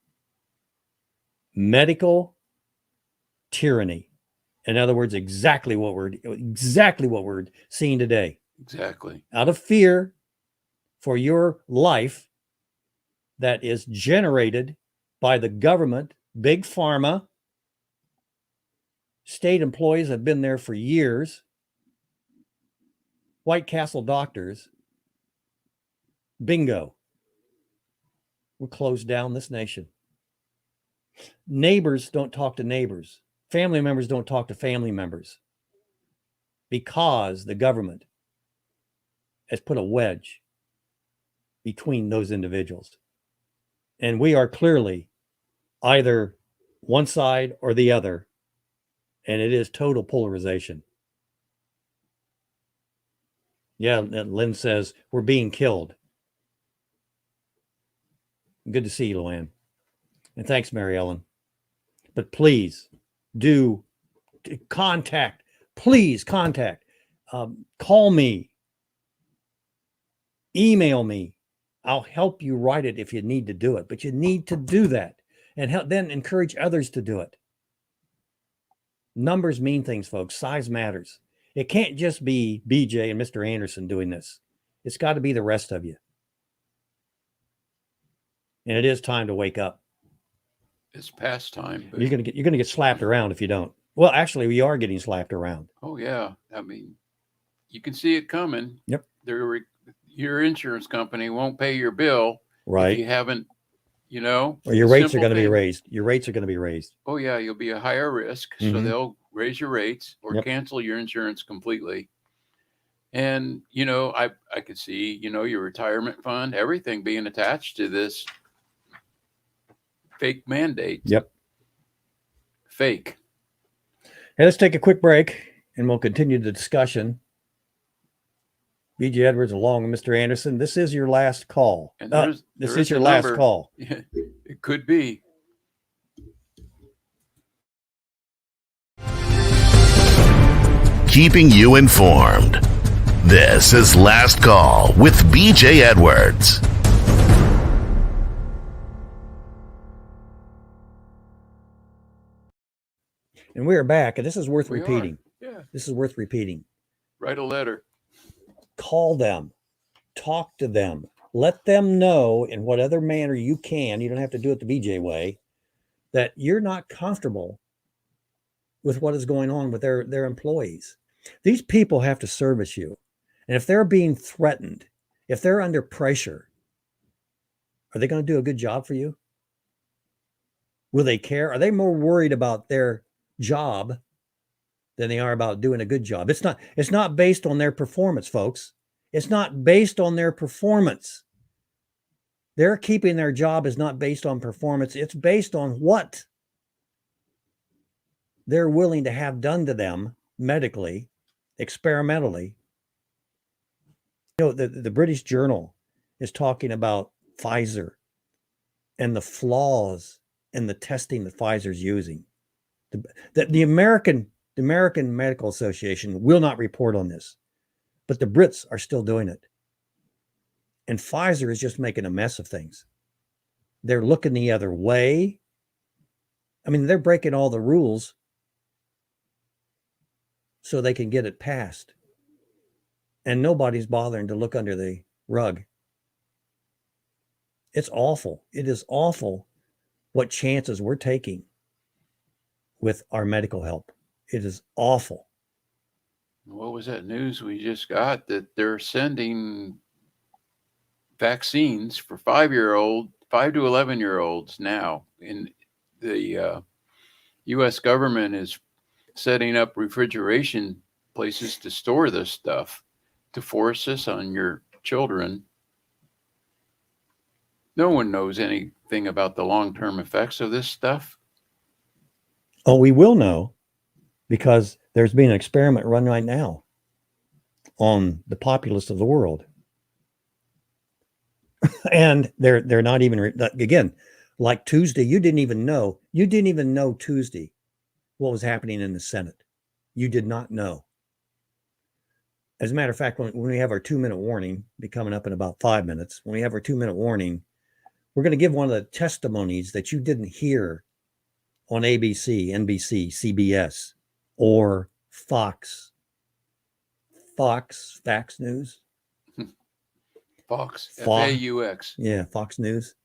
medical tyranny. In other words, exactly what we're seeing today. Exactly. Out of fear for your life that is generated by the government, big pharma, state employees have been there for years, White Castle doctors, bingo, we'll close down this nation. Neighbors don't talk to neighbors. Family members don't talk to family members because the government has put a wedge between those individuals. And we are clearly either one side or the other, and it is total polarization. Yeah, Lynn says we're being killed. Good to see you, Luann. And thanks, Mary Ellen. But please do contact, call me, email me. I'll help you write it if you need to do it, but you need to do that and then encourage others to do it. Numbers mean things, folks. Size matters. It can't just be BJ and Mr. Anderson doing this. It's got to be the rest of you. And it is time to wake up. It's past time. You're gonna get slapped around if you don't. Well, actually, we are getting slapped around. Oh yeah, I mean, you can see it coming. Yep. Your insurance company won't pay your bill, right? If you haven't, or your rates are going to be raised. Your rates are going to be raised. Oh yeah, you'll be a higher risk, so they'll raise your rates or cancel your insurance completely. And I could see your retirement fund, everything being attached to this fake mandate. Yep. Fake. Hey, let's take a quick break and we'll continue the discussion. BJ Edwards along with Mr. Anderson. This is your last call. And this is your last call. It could be. Keeping you informed. This is Last Call with BJ Edwards. And we are back, and this is worth repeating. Yeah. This is worth repeating. Write a letter. Call them. Talk to them. Let them know in what other manner you can. You don't have to do it the BJ way. That you're not comfortable with what is going on with their employees. These people have to service you. And if they're being threatened, if they're under pressure, are they going to do a good job for you? Will they care? Are they more worried about their job than they are about doing a good job? It's not based on their performance, folks. It's not based on their performance. Their keeping their job is not based on performance. It's based on what they're willing to have done to them medically, experimentally. The British Journal is talking about Pfizer and the flaws in the testing that Pfizer's using. The American Medical Association will not report on this, but the Brits are still doing it. And Pfizer is just making a mess of things. They're looking the other way. I mean, they're breaking all the rules so they can get it passed. And nobody's bothering to look under the rug. It's awful. It is awful what chances we're taking with our medical help. It is awful. What was that news we just got that they're sending vaccines for 5 to 11-year-olds now? In the U.S. government is setting up refrigeration places to store this stuff to force this on your children. No one knows anything about the long-term effects of this stuff. Oh, we will know because there's been an experiment run right now on the populace of the world. And they're not even again, like Tuesday, you didn't even know Tuesday what was happening in the Senate. You did not know. As a matter of fact, when we have our 2-minute warning, be coming up in about 5 minutes, when we have our 2-minute warning, we're going to give one of the testimonies that you didn't hear on ABC, NBC, CBS, or Fox News. Fox, F-A-U-X. Yeah, Fox News.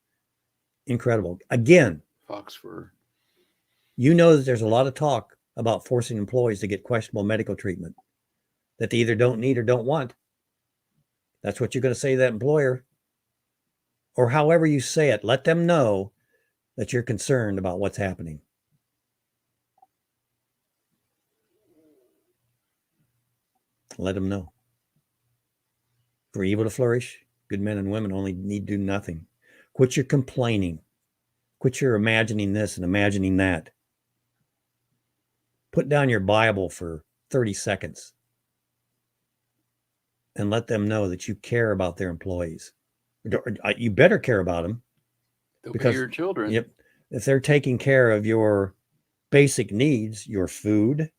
Incredible. Again, Fox for... You know that there's a lot of talk about forcing employees to get questionable medical treatment that they either don't need or don't want. That's what you're going to say to that employer. Or however you say it, let them know that you're concerned about what's happening. Let them know. For evil to flourish, good men and women only need do nothing. Quit your complaining. Quit your imagining this and imagining that. Put down your Bible for 30 seconds and let them know that you care about their employees. You better care about them. They'll be your children. Yep. If they're taking care of your basic needs, your food,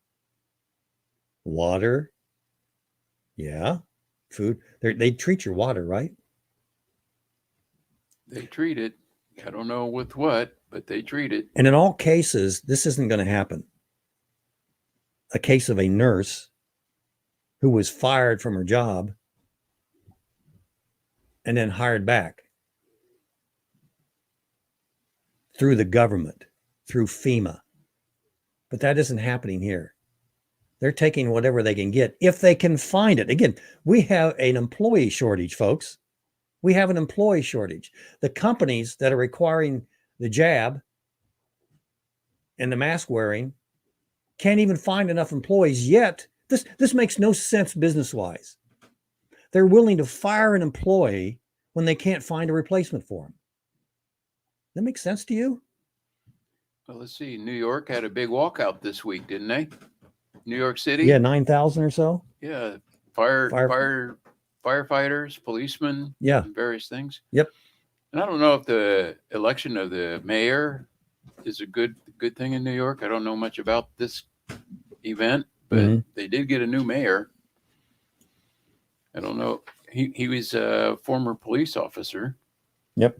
water, food. They treat your water, right? They treat it. I don't know with what, but they treat it. And in all cases, this isn't going to happen. A case of a nurse who was fired from her job and then hired back through the government, through FEMA. But that isn't happening here. They're taking whatever they can get if they can find it. Again, we have an employee shortage, folks. We have an employee shortage. The companies that are requiring the jab and the mask wearing can't even find enough employees yet. This makes no sense business-wise. They're willing to fire an employee when they can't find a replacement for him. That makes sense to you? Well, let's see. New York had a big walkout this week, didn't they? New York City? Yeah, 9,000 or so. Yeah. Firefighters, policemen, various things. Yep. And I don't know if the election of the mayor is a good thing in New York. I don't know much about this event, but they did get a new mayor. I don't know. He was a former police officer. Yep.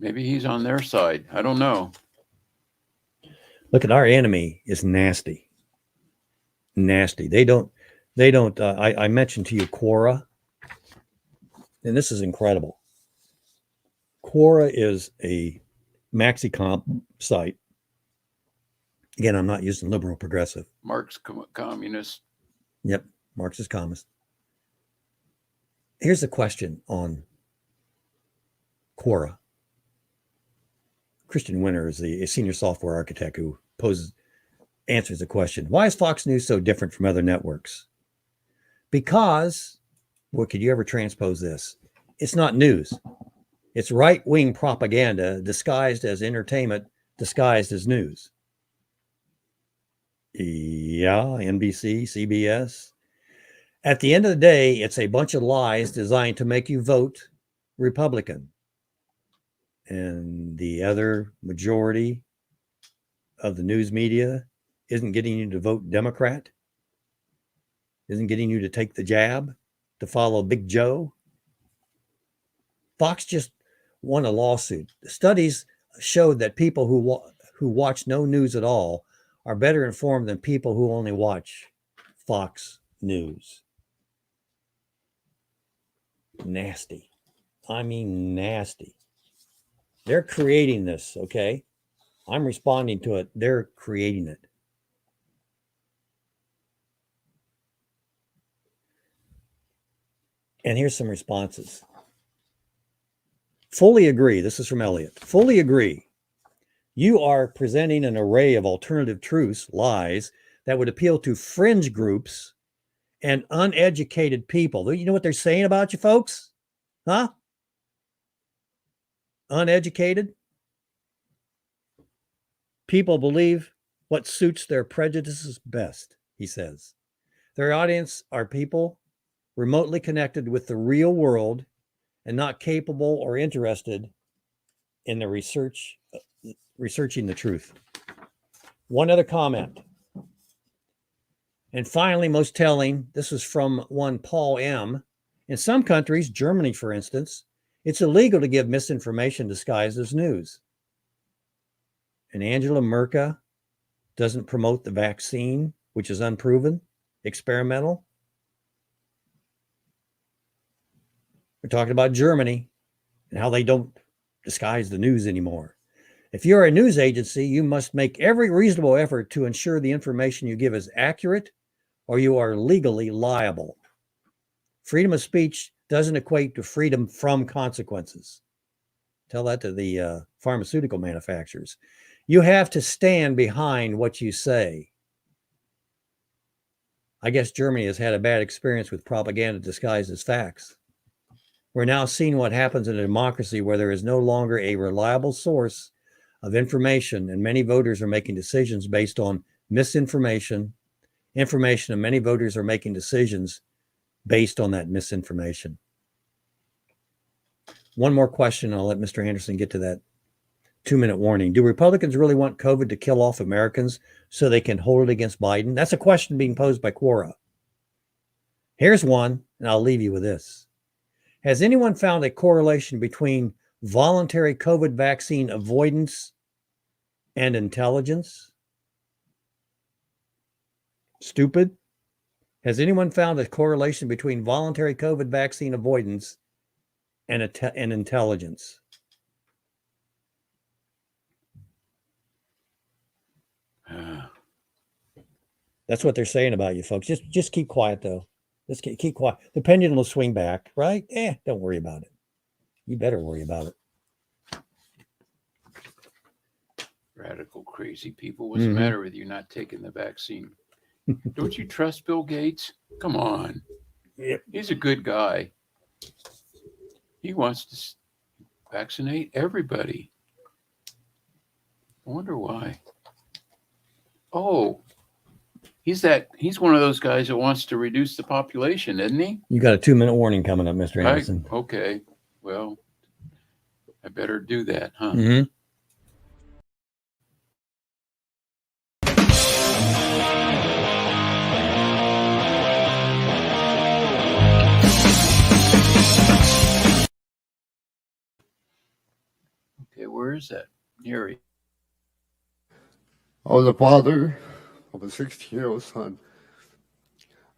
Maybe he's on their side. I don't know. Look at our enemy is nasty. Nasty. They don't I mentioned to you Quora, and this is incredible. Quora is a maxi-comp site. Again, I'm not using liberal progressive. Marx communist. Yep, Marxist communist. Here's the question on Quora. Christian Winter is a senior software architect who answers the question, why is Fox News so different from other networks? Because, well, could you ever transpose this? It's not news. It's right-wing propaganda disguised as entertainment, disguised as news. Yeah, NBC, CBS. At the end of the day, it's a bunch of lies designed to make you vote Republican. And the other majority of the news media isn't getting you to vote Democrat, isn't getting you to take the jab, to follow Big Joe. Fox just won a lawsuit. The studies showed that people who watch no news at all are better informed than people who only watch Fox News. Nasty. I mean, nasty. They're creating this, okay? I'm responding to it. They're creating it. And here's some responses. Fully agree. This is from Elliot. Fully agree. You are presenting an array of alternative truths, lies, that would appeal to fringe groups and uneducated people. You know what they're saying about you folks? Huh? Uneducated? People believe what suits their prejudices best, he says. Their audience are people remotely connected with the real world and not capable or interested in the researching the truth. One other comment. And finally, most telling, this is from one Paul M. In some countries, Germany, for instance, it's illegal to give misinformation disguised as news. And Angela Merkel doesn't promote the vaccine, which is unproven, experimental. We're talking about Germany and how they don't disguise the news anymore. If you're a news agency, you must make every reasonable effort to ensure the information you give is accurate, or you are legally liable. Freedom of speech doesn't equate to freedom from consequences. Tell that to the pharmaceutical manufacturers. You have to stand behind what you say. I guess Germany has had a bad experience with propaganda disguised as facts. We're now seeing what happens in a democracy where there is no longer a reliable source of information, and many voters are making decisions based on misinformation, and many voters are making decisions based on that misinformation. One more question, I'll let Mr. Anderson get to that 2-minute warning. Do Republicans really want COVID to kill off Americans so they can hold it against Biden? That's a question being posed by Quora. Here's one, and I'll leave you with this. Has anyone found a correlation between voluntary COVID vaccine avoidance and intelligence? Stupid. Has anyone found a correlation between voluntary COVID vaccine avoidance and intelligence? That's what they're saying about you, folks. Just keep quiet, though. Just keep quiet. The pendulum will swing back, right? Don't worry about it. You better worry about it. Radical, crazy people. What's the matter with you not taking the vaccine? Don't you trust Bill Gates? Come on. Yep. He's a good guy. He wants to vaccinate everybody. I wonder why. Oh, he's one of those guys that wants to reduce the population, isn't he? You got a 2-minute warning coming up, Mr. Anderson. Okay. Well, I better do that, huh? Mm-hmm. Okay, where is that? Harry. I was a father of a 16-year-old son.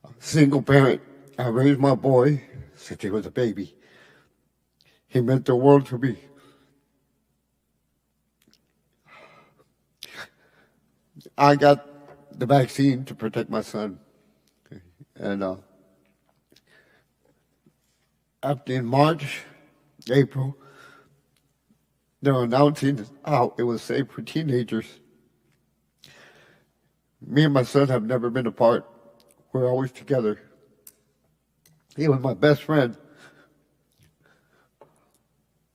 A single parent. I raised my boy since he was a baby. He meant the world to me. I got the vaccine to protect my son. And after in March, April, they were announcing how it was safe for teenagers. Me and my son have never been apart. We're always together. He was my best friend.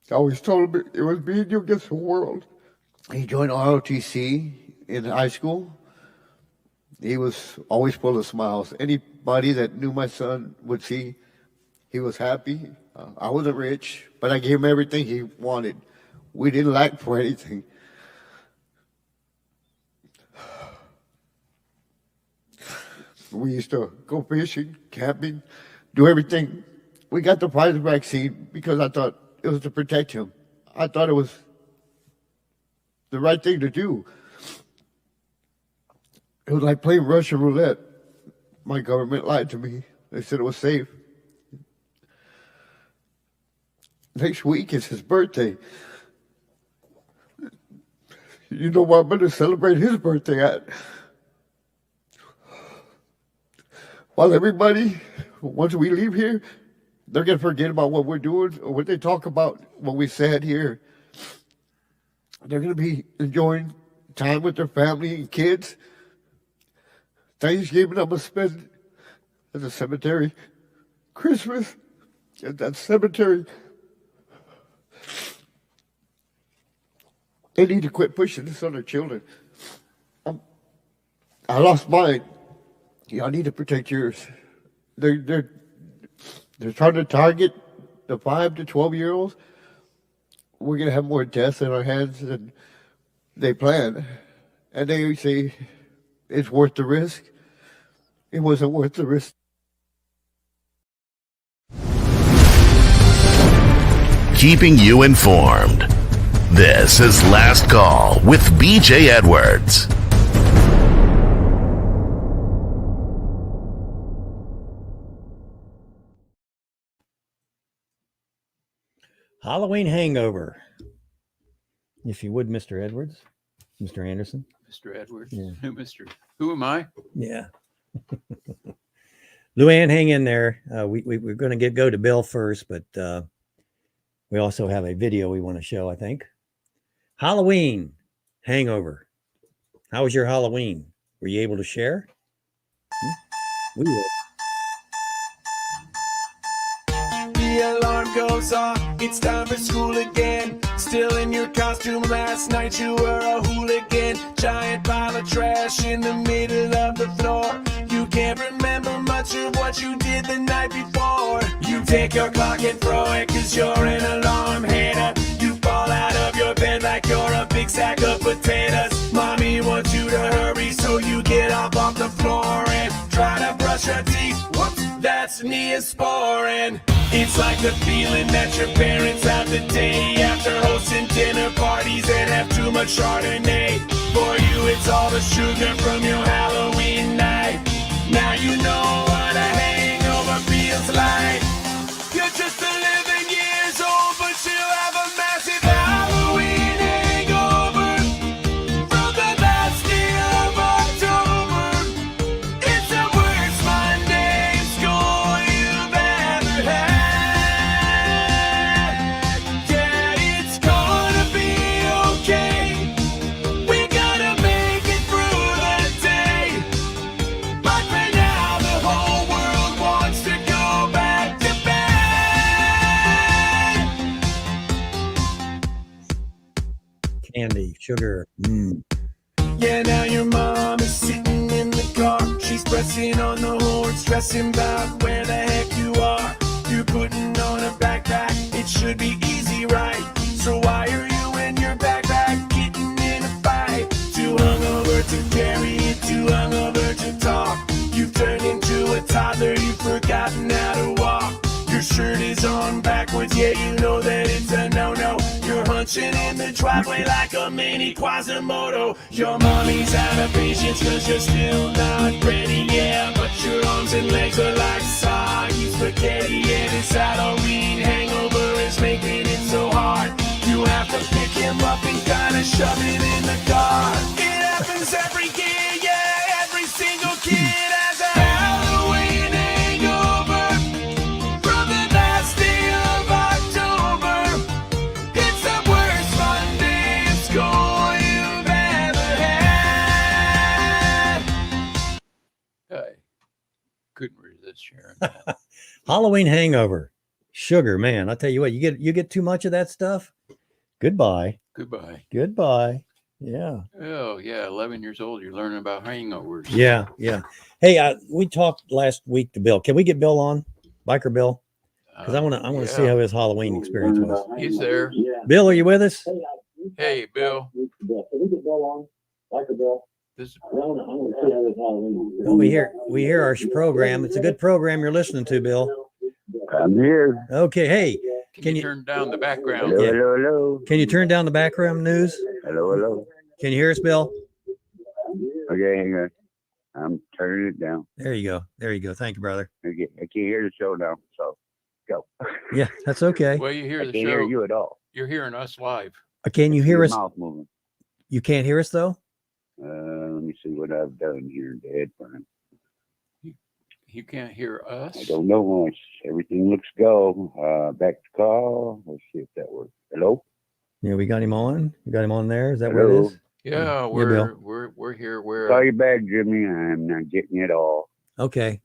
I always told him it was me and you against the world. He joined ROTC in high school. He was always full of smiles. Anybody that knew my son would see he was happy. I wasn't rich, but I gave him everything he wanted. We didn't lack for anything. We used to go fishing, camping, do everything. We got the Pfizer vaccine because I thought it was to protect him. I thought it was the right thing to do. It was like playing Russian roulette. My government lied to me. They said it was safe. Next week is his birthday. You know where I'm going to celebrate his birthday at? While everybody, once we leave here, they're going to forget about what we're doing or what they talk about, what we said here. They're going to be enjoying time with their family and kids. Thanksgiving, I'm going to spend at the cemetery. Christmas at that cemetery. They need to quit pushing this on their children. I lost mine. Y'all need to protect yours. They're trying to target the 5 to 12-year-olds, we're going to have more deaths in our hands than they planned. And they say it's worth the risk. It wasn't worth the risk. Keeping you informed. This is Last Call with BJ Edwards. Halloween Hangover. If you would, Mr. Edwards, Mr. Anderson. Mr. Edwards. Yeah. Who am I? Yeah. Luann, hang in there. We're going to go to Bill first, but we also have a video we want to show, I think. Halloween Hangover. How was your Halloween? Were you able to share? We were. The alarm goes off, it's time for school again. Still in your costume, last night you were a hooligan. Giant pile of trash in the middle of the floor. You can't remember much of what you did the night before. You take your clock and throw it cause you're an alarm hater. You fall out of your bed like you're a big sack of potatoes. Mommy wants you to hurry, so you get off the floor and try to brush your teeth. Whoops, that's Neosporin. It's like the feeling that your parents have the day after hosting dinner parties and have too much Chardonnay. For you, it's all the sugar from your Halloween night. Now you know what a hangover feels like. You're just 11 years old, but you have a massive Halloween hangover from the last day of October. It's the worst Monday in school you've ever had. Yeah, it's gonna be okay. We gotta make it through the day. But for now, the whole world wants to go back to bed. Candy, sugar. Yeah, now your mom is sitting in the car. She's pressing on the horn, stressing about where the heck you are. You're putting on a backpack, it should be easy, right? So why are you in your backpack getting in a fight? Too hungover to carry it, too hungover to talk. You've turned into a toddler, you've forgotten how to walk. Your shirt is on backwards, yeah, you know that it's a no-no. You're hunching in the driveway like a mini Quasimodo. Your mommy's out of patience cause you're still not ready, yeah. But your arms and legs are like soggy spaghetti, yeah. This Halloween hangover is making it so hard. You have to pick him up and kinda shove it in the car. It happens every year, yeah. Every single kid has a Halloween hangover from the last day of October. It's the worst Monday in school you've ever had. I couldn't resist sharing that. Halloween Hangover. Sugar, man. I tell you what, you get too much of that stuff. Goodbye. Goodbye. Goodbye. Yeah. Oh, yeah. 11 years old. You're learning about hangovers. Yeah. Yeah. Hey, we talked last week to Bill. Can we get Bill on? Biker Bill? Because I want to see how his Halloween experience was. He's there. Bill, are you with us? Hey, Bill. This Oh, we hear our program. It's a good program you're listening to, Bill. I'm here. Okay. Hey, Can you turn down the background? Hello, hello, hello. can you turn down the background news? Hello, hello. Can you hear us, Bill? Okay, hang on. I'm turning it down. There you go. There you go. Thank you, brother. I can't hear the show now, so go. Yeah, that's okay. Well, you hear I the can't show. hear you at all. You're hearing us live. Can you hear Your us? mouth moving. You can't hear us though? Let me see what I've done here, Dad. You can't hear us? I don't know much. Everything looks go. Back to call. Let's see if that works. Hello? Yeah, we got him on. We got him on there. Is that Hello? what it is? Yeah, Bill. we're here. Call you back, Jimmy. I'm not getting it all. Okay.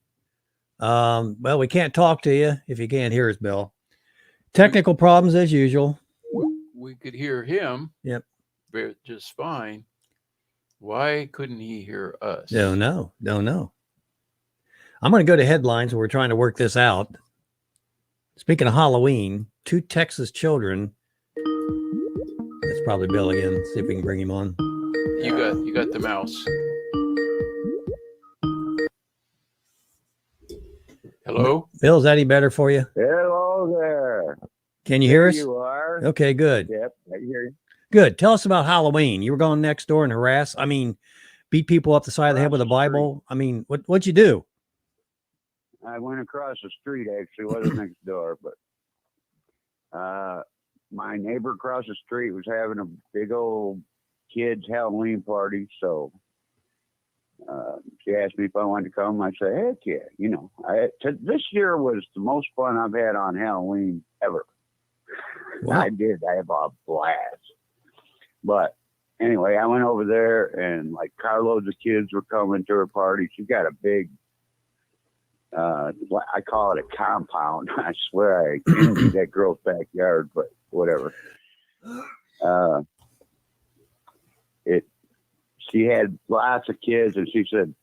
Well, we can't talk to you if you can't hear us, Bill. Technical problems as usual. We could hear him. Yep. Just fine. Why couldn't he hear us? Don't know. I'm going to go to headlines. We're trying to work this out. Speaking of Halloween, 2 Texas children. That's probably Bill again. See if we can bring him on. You got the mouse. Hello? Bill, is that any better for you? Hello there. Can you hear us? You are. Okay, good. Yep, I hear you. Good. Tell us about Halloween. You were going next door and beat people up the side of the head with a Bible. I mean, what'd you do? I went across the street, actually. Wasn't next door, but my neighbor across the street was having a big old kids Halloween party, so she asked me if I wanted to come. I said, heck yeah. You know, this year was the most fun I've had on Halloween ever. Wow. I did. I had a blast. But anyway, I went over there, and like carloads of kids were coming to her party. She got a big, I call it a compound. I swear I envy that girl's backyard, but whatever. She had lots of kids, and she said,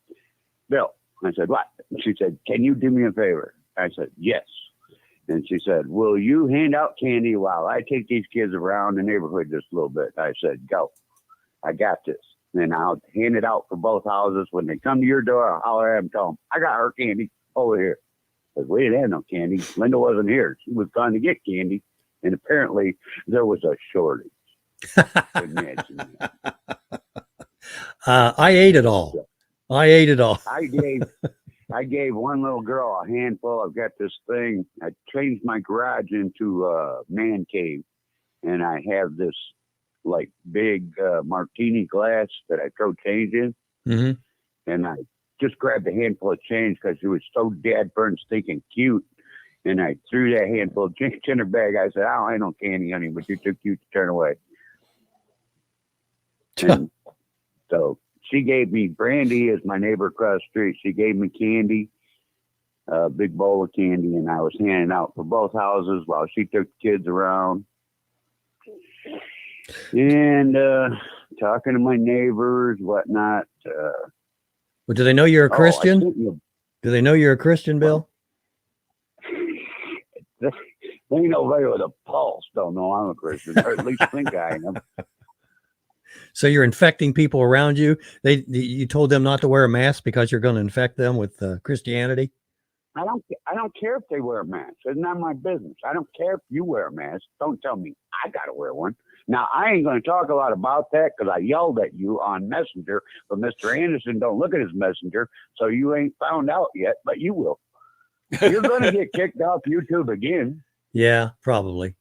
Bill, I said, what? And she said, can you do me a favor? I said, yes. And she said, will you hand out candy while I take these kids around the neighborhood just a little bit? I said, go. I got this. And I'll hand it out for both houses. When they come to your door, I'll holler at them, tell them, I got her candy over here. Because we didn't have no candy. Linda wasn't here. She was trying to get candy. And apparently there was a shortage. Imagine that. I ate it all. I gave one little girl a handful. I've got this thing. I changed my garage into a man cave, and I have this like big martini glass that I throw change in. Mm-hmm. And I just grabbed a handful of change because she was so dead burn stinking cute. And I threw that handful of change in her bag. I said, I don't have no candy, honey, but you're too cute to turn away. And so she gave me brandy as my neighbor across the street. She gave me candy, a big bowl of candy, and I was handing out for both houses while she took the kids around. And talking to my neighbors, whatnot. Well, do they know you're a Christian? Do they know you're a Christian, Bill? They ain't nobody with a pulse don't know I'm a Christian, or at least think I am. So you're infecting people around you. You told them not to wear a mask because you're going to infect them with Christianity. I don't care if they wear a mask. It's not my business. I don't care if you wear a mask. Don't tell me I got to wear one. Now, I ain't going to talk a lot about that because I yelled at you on Messenger, but Mr. Anderson don't look at his Messenger, so you ain't found out yet, but you will. You're going to get kicked off YouTube again. Yeah, probably.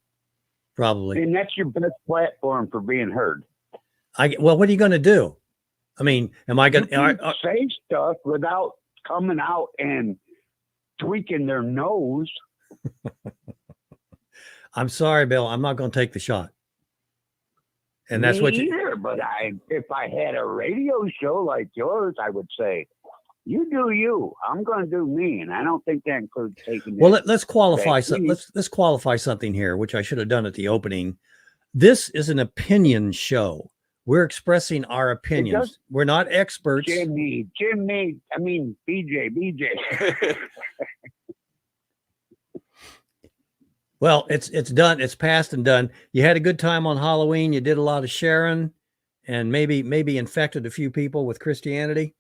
And that's your best platform for being heard. Well, what are you going to do? I mean, am I going to say stuff without coming out and tweaking their nose? I'm sorry, Bill. I'm not going to take the shot. And that's what you. But if I had a radio show like yours, I would say, you do you. I'm going to do me, and I don't think that includes taking. Well, let's qualify. Let's qualify something here, which I should have done at the opening. This is an opinion show. We're expressing our opinions. We're not experts. Jimmy. I mean, BJ. Well, it's done. It's past and done. You had a good time on Halloween. You did a lot of sharing, and maybe infected a few people with Christianity.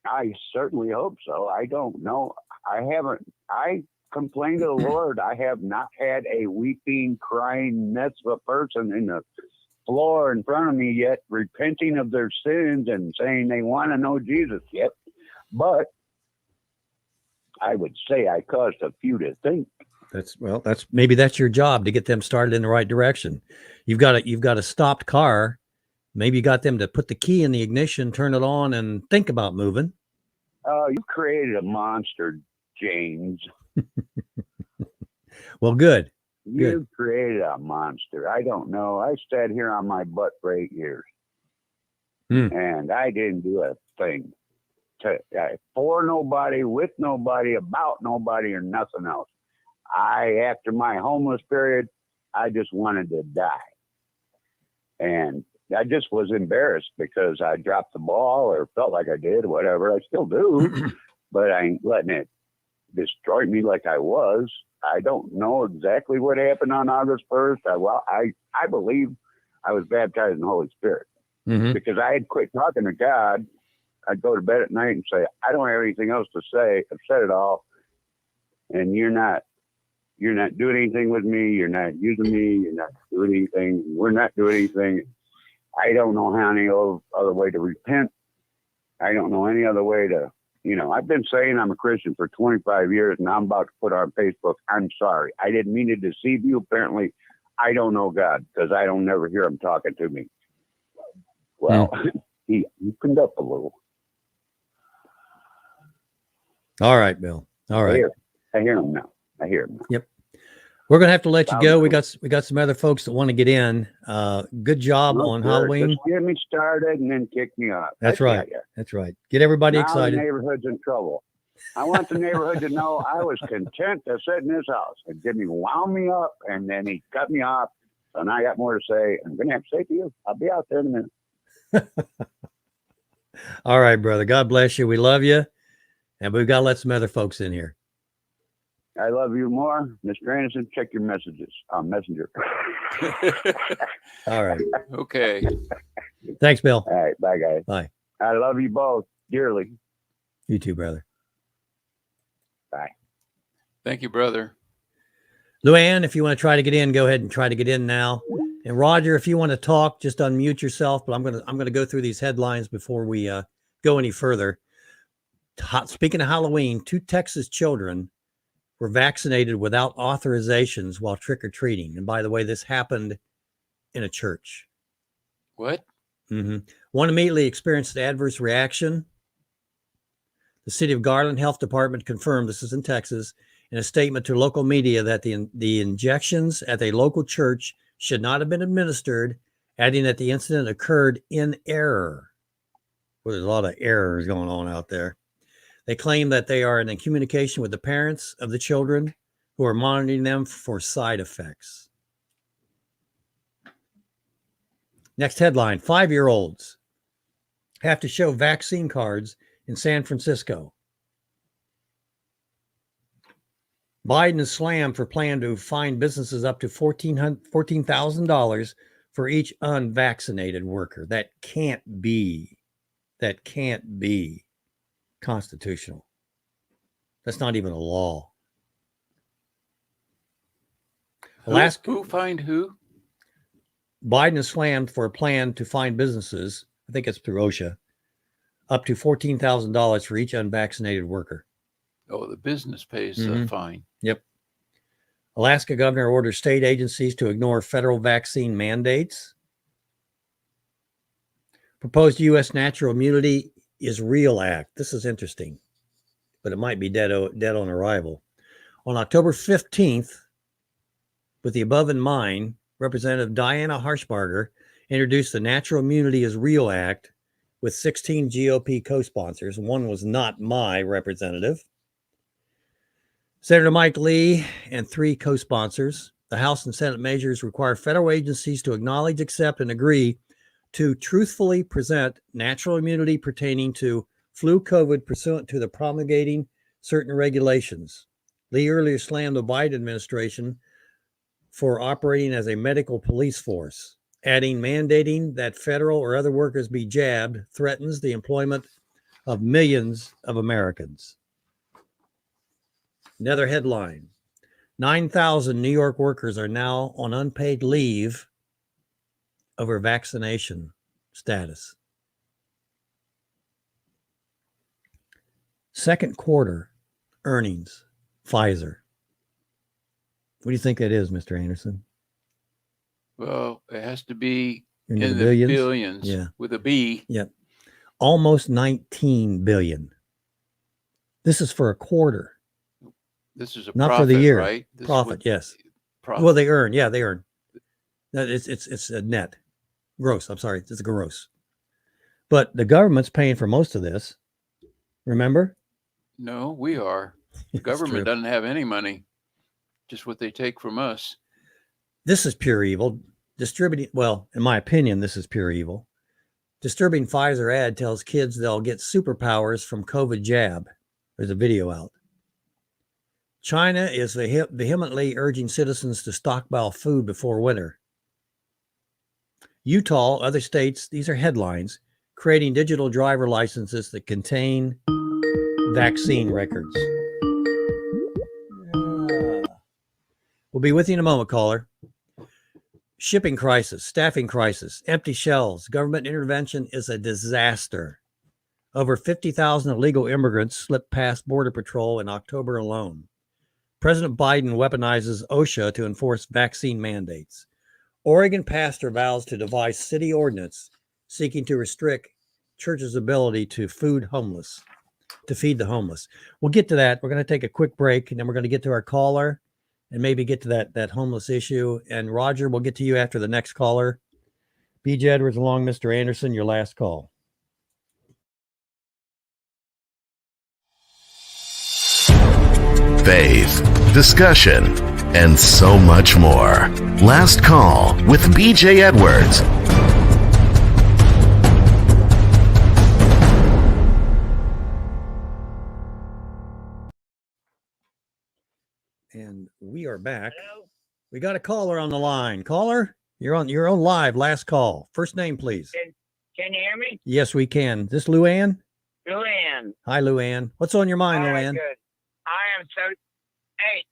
I certainly hope so. I don't know. I complain to the Lord. I have not had a weeping, crying mess of a person in the floor in front of me yet, repenting of their sins and saying they want to know Jesus yet. But I would say I caused a few to think. That's your job to get them started in the right direction. You've got a stopped car. Maybe you got them to put the key in the ignition, turn it on, and think about moving. You created a monster, James. Well, good. You created a monster. I don't know. I sat here on my butt for 8 years, and I didn't do a thing for nobody, with nobody, about nobody, or nothing else. After my homeless period, I just wanted to die. And I just was embarrassed because I dropped the ball or felt like I did, whatever. I still do, but I ain't letting it destroyed me like I was. I don't know exactly what happened on August 1st. I believe I was baptized in the Holy Spirit because I had quit talking to God. I'd go to bed at night and say, I don't have anything else to say. I've said it all. And you're not doing anything with me. You're not using me. You're not doing anything. We're not doing anything. I don't know how any other way to repent. I don't know any other way to, I've been saying I'm a Christian for 25 years, and I'm about to put on Facebook, I'm sorry. I didn't mean to deceive you. Apparently, I don't know God because I don't never hear him talking to me. Well, he opened up a little. All right, Bill. All right. I hear him now. Yep. We're going to have to let you go. We got some other folks that want to get in. Good job on Halloween. Just get me started and then kick me off. That's right. That's right. Get everybody now excited. The neighborhood's in trouble. I want the neighborhood to know I was content to sit in his house. And Jimmy wound me up, and then he cut me off. So now I got more to say. I'm going to have to say to you, I'll be out there in a minute. All right, brother. God bless you. We love you. And we've got to let some other folks in here. I love you more. Mr. Anderson, check your messages on Messenger. All right. Okay. Thanks, Bill. All right. Bye, guys. Bye. I love you both dearly. You too, brother. Bye. Thank you, brother. Luann, if you want to try to get in, go ahead and try to get in now. And Roger, if you want to talk, just unmute yourself. But I'm gonna go through these headlines before we go any further. Speaking of Halloween, 2 Texas children were vaccinated without authorizations while trick-or-treating. And by the way, this happened in a church. What? One immediately experienced an adverse reaction. The city of Garland Health Department confirmed, this is in Texas, in a statement to local media that the injections at a local church should not have been administered, adding that the incident occurred in error. Well, there's a lot of errors going on out there. They claim that they are in communication with the parents of the children who are monitoring them for side effects. Next headline, 5-year-olds have to show vaccine cards in San Francisco. Biden is slammed for plan to fine businesses up to $14,000 for each unvaccinated worker. That can't be constitutional. That's not even a law. Who fined who? Biden is slammed for a plan to fine businesses, I think it's through OSHA, up to $14,000 for each unvaccinated worker. Oh, the business pays the fine. Yep. Alaska governor orders state agencies to ignore federal vaccine mandates. Proposed U.S. Natural Immunity is Real Act. This is interesting, but it might be dead on arrival. On October 15th, with the above in mind, Representative Diana Harshbarger introduced the Natural Immunity is Real Act with 16 GOP co-sponsors. One was not my representative. Senator Mike Lee and 3 co-sponsors. The House and Senate measures require federal agencies to acknowledge, accept, and agree to truthfully present natural immunity pertaining to flu COVID pursuant to the promulgating certain regulations. Lee earlier slammed the Biden administration for operating as a medical police force, adding mandating that federal or other workers be jabbed threatens the employment of millions of Americans. Another headline, 9,000 New York workers are now on unpaid leave over vaccination status. Second quarter earnings, Pfizer. What do you think that is, Mr. Anderson? Well, it has to be In in the the billions? billions Yeah. with a B. Yep. Almost 19 billion. This is for a quarter. This is a Not profit, for the year. right? This is Profit, what- yes. Profit. Well, they earn. Yeah, they earn. It's a net. Gross. I'm sorry. It's a gross. But the government's paying for most of this. Remember? No, we are. The It's government true. doesn't have any money, just what they take from us. This is pure evil. Distributing, well, in my opinion, this is pure evil. Disturbing Pfizer ad tells kids they'll get superpowers from COVID jab. There's a video out. China is vehemently urging citizens to stockpile food before winter. Utah, other states, these are headlines, creating digital driver licenses that contain vaccine records. We'll be with you in a moment, caller. Shipping crisis, staffing crisis, empty shelves, government intervention is a disaster. Over 50,000 illegal immigrants slipped past Border Patrol in October alone. President Biden weaponizes OSHA to enforce vaccine mandates. Oregon pastor vows to devise city ordinance seeking to restrict churches' ability to feed the homeless. We'll get to that. We're going to take a quick break, and then we're going to get to our caller and maybe get to that homeless issue. And Roger, we'll get to you after the next caller. BJ Edwards along, Mr. Anderson, your last call. Faith, discussion, and so much more. Last Call with BJ Edwards. And we are back. Hello? We got a caller on the line. Caller, you're on live. Last call. First name, please. Can you hear me? Yes, we can. Is this Luann? Luann. Hi, Luann. What's on your mind, Luann? Good. I am so. Hey,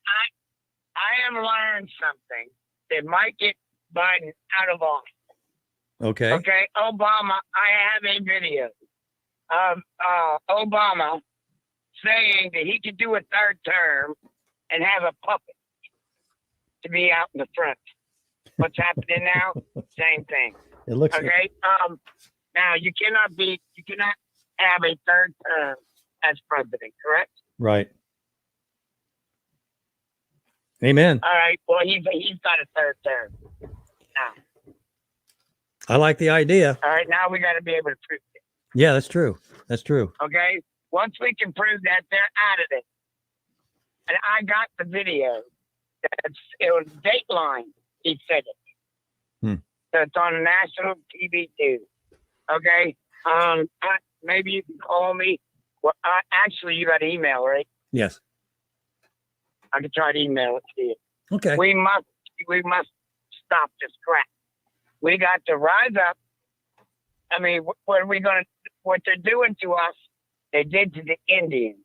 I have learned something that might get Biden out of office. Okay. Okay, Obama. I have a video of Obama saying that he could do a third term and have a puppet to be out in the front. What's happening now? Same thing. It looks okay. Now you cannot have a third term as president, correct? Right. Amen. All right. Well, he's got a third term now. I like the idea. All right. Now we got to be able to prove it. Yeah, that's true. That's true. Okay. Once we can prove that, they're out of it. And I got the video. It was Dateline. He said it. So it's on national TV too. Okay. Maybe you can call me. Well, actually, you got email, right? Yes. I can try to email it to you. Okay. We must stop this crap. We got to rise up. I mean, what are we going to? What they're doing to us, they did to the Indians.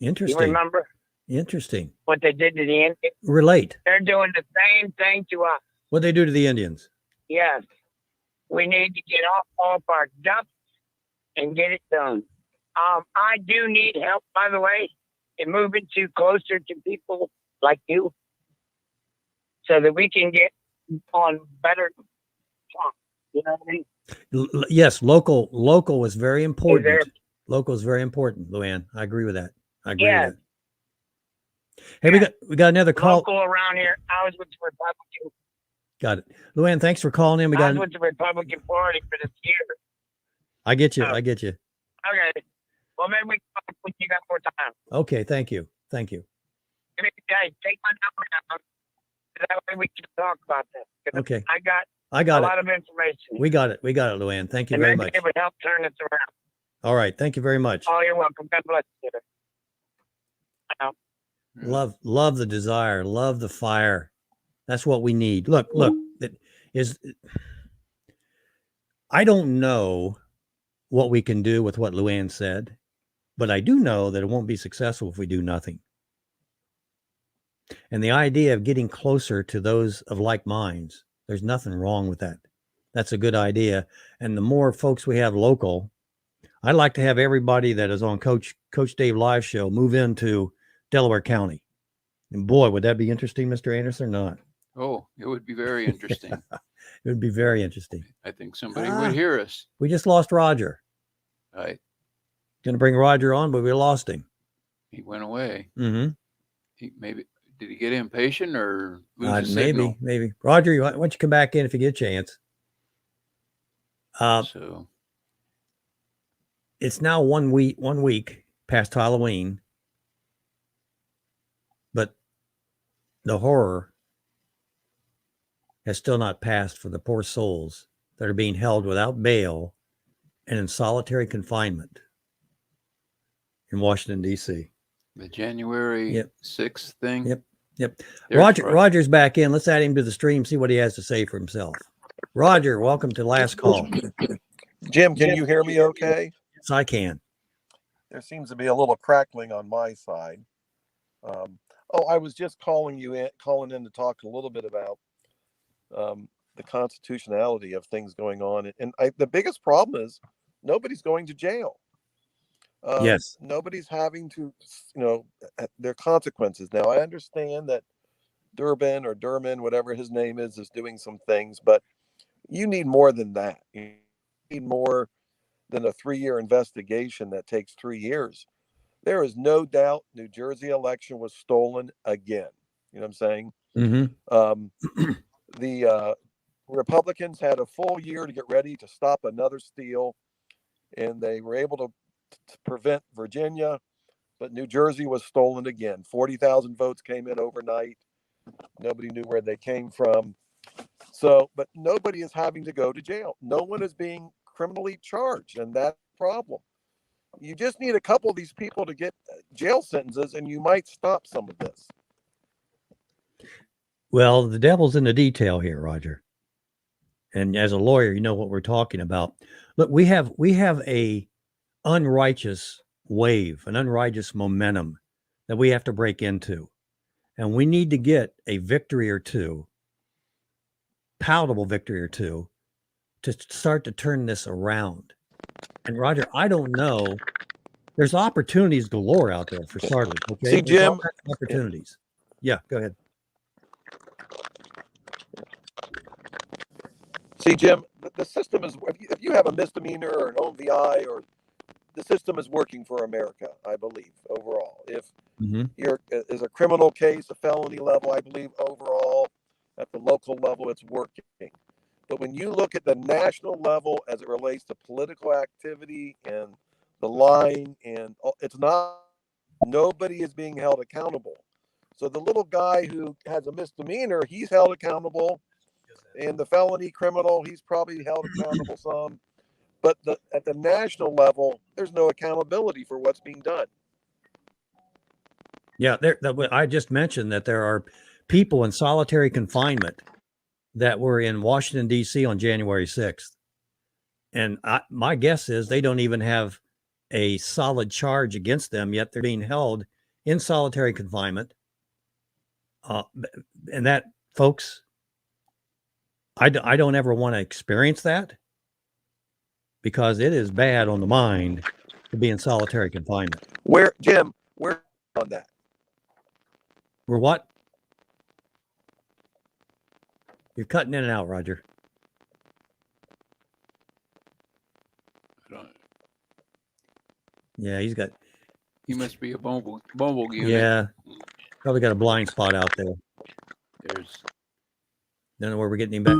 Interesting. You remember? Interesting. What they did to the Indians? Relate. They're doing the same thing to us. What they do to the Indians? Yes. We need to get off our ducks and get it done. I do need help, by the way, in moving closer to people like you so that we can get on better. You know what I mean? Yes, local is very important. Local is very important, Luann. I agree with that. With that. Hey, we got another call. Local around here. I was with the Republican. Got it. Luann, thanks for calling in. I was with the Republican Party for this year. I get you. I get you. Okay. Well, maybe we can talk when you got more time. Okay. Thank you. Thank you. Hey, take my number down. That way we can talk about this. Okay. I got a lot of information. We got it, Luann. Thank you very much. It would help turn this around. All right. Thank you very much. Oh, you're welcome. God bless you. Love the desire. Love the fire. That's what we need. Look, I don't know what we can do with what Luann said, but I do know that it won't be successful if we do nothing. And the idea of getting closer to those of like minds, there's nothing wrong with that. That's a good idea. And the more folks we have local, I'd like to have everybody that is on Coach Dave Live show move into Delaware County. And boy, would that be interesting, Mr. Anderson, or not? Oh, it would be very interesting. It would be very interesting. I think somebody would hear us. We just lost Roger. Right. Going to bring Roger on, but we lost him. He went away. Mm-hmm. Did he get impatient or lose signal? Maybe. Roger, why don't you come back in if you get a chance? So it's now 1 week past Halloween, but the horror has still not passed for the poor souls that are being held without bail and in solitary confinement in Washington, D.C. The January 6th thing. Yep. There's Roger's back in. Let's add him to the stream, see what he has to say for himself. Roger, welcome to Last Call. Jim, can you hear me okay? Yes, I can. There seems to be a little crackling on my side. I was just calling in to talk a little bit about the constitutionality of things going on. And the biggest problem is nobody's going to jail. Yes. Nobody's having to, their consequences. Now, I understand that Durman, whatever his name is doing some things, but you need more than that. You need more than a 3-year investigation that takes 3 years. There is no doubt New Jersey election was stolen again. You know what I'm saying? Mm-hmm. The Republicans had a full year to get ready to stop another steal, and they were able to prevent Virginia, but New Jersey was stolen again. 40,000 votes came in overnight. Nobody knew where they came from. So, but nobody is having to go to jail. No one is being criminally charged, and that's the problem. You just need a couple of these people to get jail sentences, and you might stop some of this. Well, the devil's in the detail here, Roger. And as a lawyer, you know what we're talking about. Look, we have a unrighteous wave, an unrighteous momentum that we have to break into. And we need to get a victory or two, palatable victory or two, to start to turn this around. And Roger, I don't know. There's opportunities galore out there for starters. Okay, see, Jim, opportunities. Yeah, go ahead. See, Jim, the system is. If you have a misdemeanor or an OVI, or the system is working for America, I believe overall. If you're is a criminal case, a felony level, I believe overall, at the local level, it's working. But when you look at the national level as it relates to political activity and the line, and it's not, nobody is being held accountable. So the little guy who has a misdemeanor, he's held accountable, and the felony criminal, he's probably held accountable some. But at the national level, there's no accountability for what's being done. Yeah, I just mentioned that there are people in solitary confinement that were in Washington, D.C. on January 6th. And my guess is they don't even have a solid charge against them, yet they're being held in solitary confinement. And that, folks, I don't ever want to experience that, because it is bad on the mind to be in solitary confinement. Where, Jim, where on that? We're what? You're cutting in and out, Roger. Yeah, He must be a mobile unit. Yeah, probably got a blind spot out there. There's. Don't know where we're getting him back.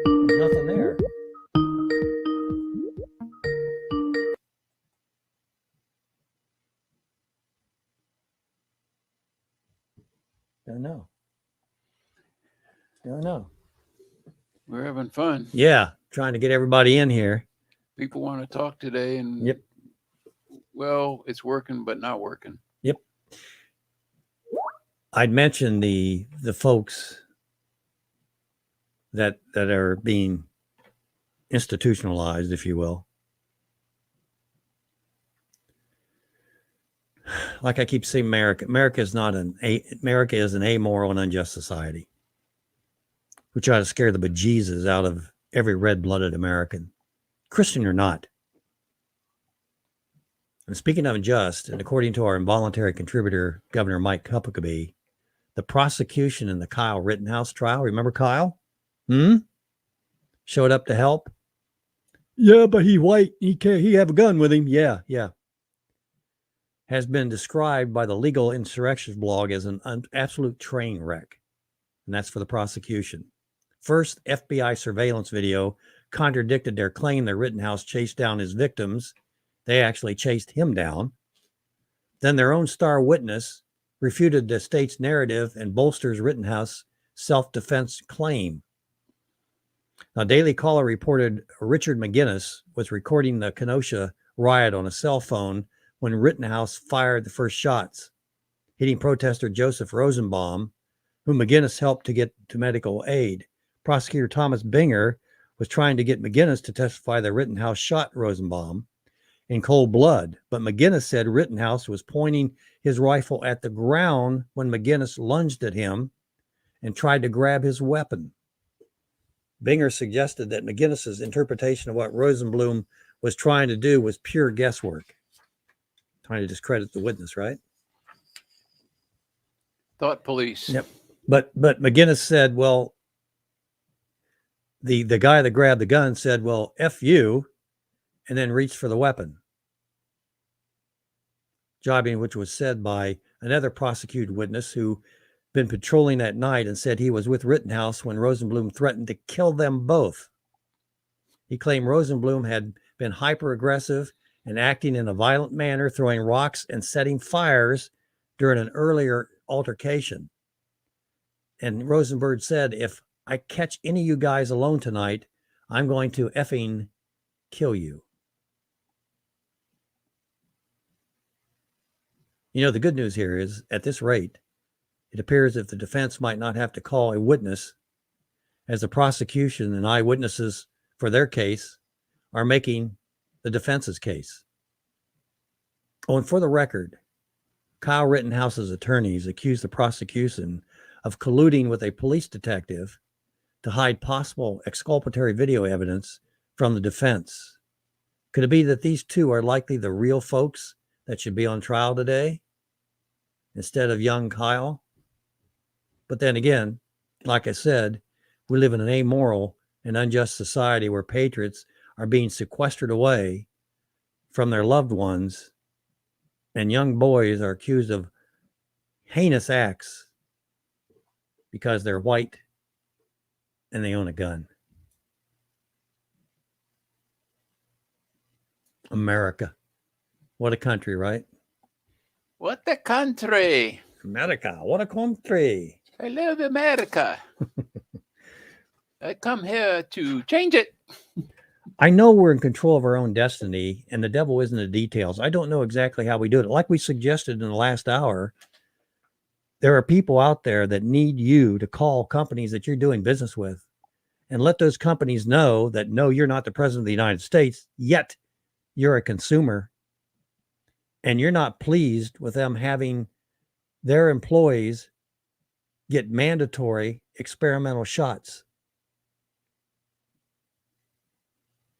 There's nothing there. Don't know. We're having fun. Yeah, trying to get everybody in here. People want to talk today, and yep. Well, it's working, but not working. Yep. I'd mentioned the folks that are being institutionalized, if you will. Like I keep saying, America is an amoral and unjust society. We try to scare the bejesus out of every red-blooded American, Christian or not. And speaking of unjust, and according to our involuntary contributor, Governor Mike Huckabee, the prosecution in the Kyle Rittenhouse trial, remember Kyle? Showed up to help. Yeah, but he white. He have a gun with him. Yeah. Has been described by the Legal Insurrections blog as an absolute train wreck. And that's for the prosecution. First, FBI surveillance video contradicted their claim that Rittenhouse chased down his victims. They actually chased him down. Then their own star witness refuted the state's narrative and bolsters Rittenhouse self-defense claim. Now, Daily Caller reported Richard McGinnis was recording the Kenosha riot on a cell phone when Rittenhouse fired the first shots, hitting protester Joseph Rosenbaum, whom McGinnis helped to get to medical aid. Prosecutor Thomas Binger was trying to get McGinnis to testify that Rittenhouse shot Rosenbaum in cold blood, but McGinnis said Rittenhouse was pointing his rifle at the ground when McGinnis lunged at him and tried to grab his weapon. Binger suggested that McGinnis's interpretation of what Rosenblum was trying to do was pure guesswork, trying to discredit the witness, right? Thought police. Yep. But McGinnis said, well, the guy that grabbed the gun said, well, F you, and then reached for the weapon. Jobbing, which was said by another prosecuted witness who been patrolling that night and said he was with Rittenhouse when Rosenblum threatened to kill them both. He claimed Rosenblum had been hyper-aggressive and acting in a violent manner, throwing rocks and setting fires during an earlier altercation. And Rosenberg said, if I catch any of you guys alone tonight, I'm going to effing kill you. You know, the good news here is, at this rate, it appears that the defense might not have to call a witness, as the prosecution and eyewitnesses for their case are making the defense's case. Oh, and for the record, Kyle Rittenhouse's attorneys accused the prosecution of colluding with a police detective to hide possible exculpatory video evidence from the defense. Could it be that these two are likely the real folks that should be on trial today instead of young Kyle? But then again, like I said, we live in an amoral and unjust society where patriots are being sequestered away from their loved ones, and young boys are accused of heinous acts because they're white and they own a gun. America. What a country, right? What a country. America. What a country. I love America. I come here to change it. I know we're in control of our own destiny, and the devil is in the details. I don't know exactly how we do it. Like we suggested in the last hour, there are people out there that need you to call companies that you're doing business with and let those companies know that, no, you're not the president of the United States, yet you're a consumer, and you're not pleased with them having their employees get mandatory experimental shots.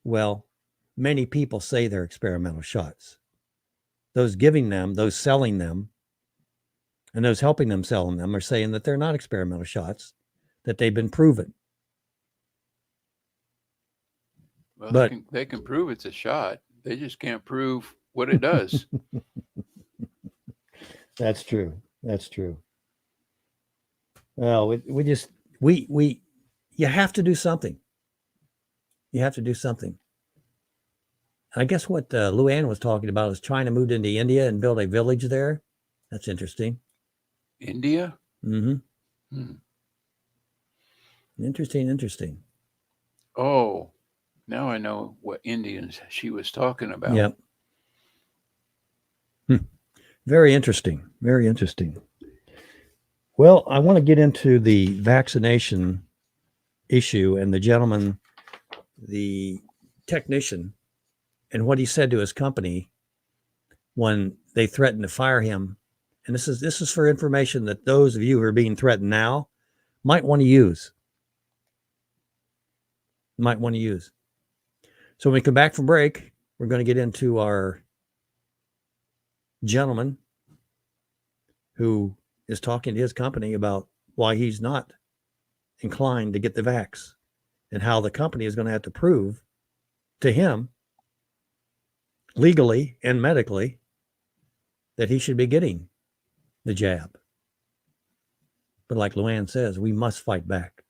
Well, many people say they're experimental shots. Those giving them, those selling them, and those helping them selling them are saying that they're not experimental shots, that they've been proven. Well, but they can prove it's a shot. They just can't prove what it does. That's true. That's true. Well, you have to do something. You have to do something. I guess what Luann was talking about is China moved into India and built a village there. That's interesting. India? Mm-hmm. Interesting. Oh, now I know what Indians she was talking about. Yep. Very interesting. Very interesting. Well, I want to get into the vaccination issue and the gentleman, the technician, and what he said to his company when they threatened to fire him. And this is for information that those of you who are being threatened now might want to use. So when we come back from break, we're going to get into our gentleman who is talking to his company about why he's not inclined to get the vax and how the company is going to have to prove to him legally and medically that he should be getting the jab. But like Luann says, we must fight back.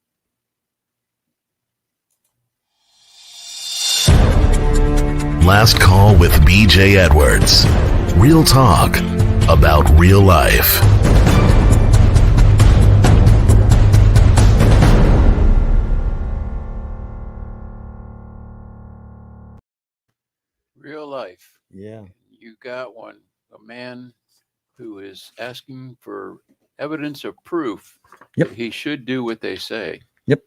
Last Call with BJ Edwards. Real talk about real life. real life. Yeah. You got one, a man who is asking for evidence of proof Yep. that he should do what they say. Yep.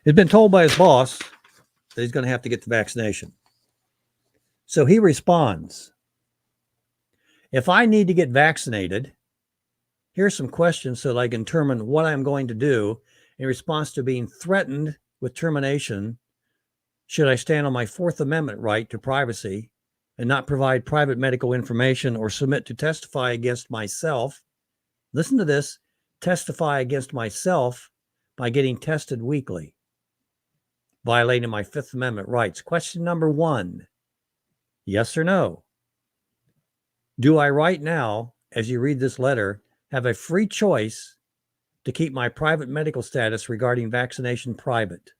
He's been told by his boss that he's going to have to get the vaccination. So he responds, if I need to get vaccinated, here's some questions so that I can determine what I'm going to do in response to being threatened with termination. Should I stand on my Fourth Amendment right to privacy and not provide private medical information or submit to testify against myself? Listen to this, testify against myself by getting tested weekly, violating my Fifth Amendment rights. Question number 1, yes or no? Do I right now, as you read this letter, have a free choice to keep my private medical status regarding vaccination private?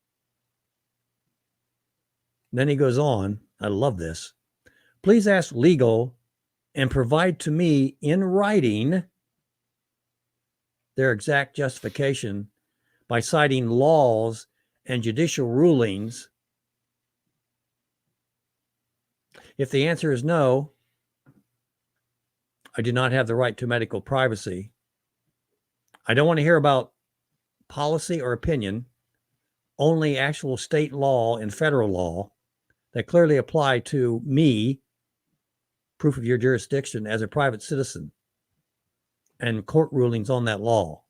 Then he goes on, I love this. Please ask legal and provide to me in writing their exact justification by citing laws and judicial rulings. If the answer is no, I do not have the right to medical privacy. I don't want to hear about policy or opinion, only actual state law and federal law that clearly apply to me, proof of your jurisdiction as a private citizen, and court rulings on that law.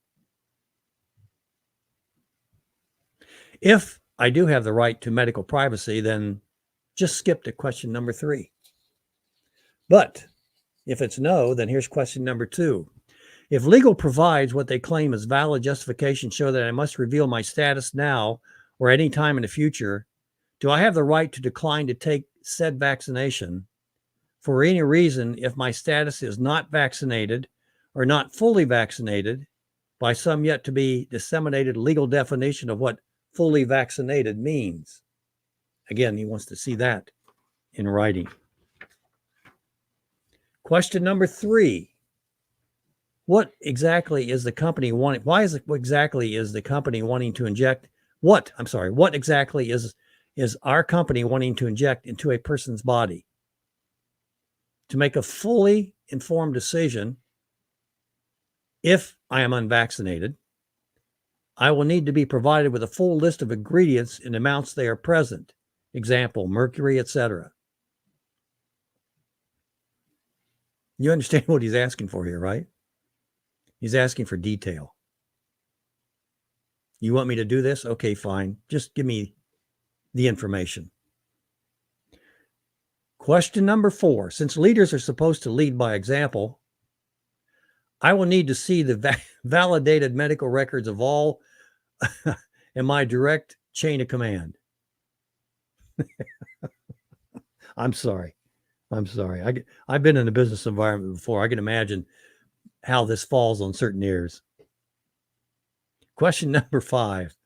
If I do have the right to medical privacy, then just skip to question number 3. But if it's no, then here's question number 2. If legal provides what they claim is valid justification show that I must reveal my status now or any time in the future, do I have the right to decline to take said vaccination for any reason if my status is not vaccinated or not fully vaccinated by some yet to be disseminated legal definition of what fully vaccinated means? Again, he wants to see that in writing. Question number 3. What exactly is the company wanting? What exactly is the company wanting to inject? What exactly is our company wanting to inject into a person's body? To make a fully informed decision, if I am unvaccinated, I will need to be provided with a full list of ingredients and amounts they are present. Example, mercury, etc. You understand what he's asking for here, right? He's asking for detail. You want me to do this? Okay, fine. Just give me the information. Question number 4. Since leaders are supposed to lead by example, I will need to see the validated medical records of all in my direct chain of command. I'm sorry. I've been in a business environment before. I can imagine how this falls on certain ears. Question number 5.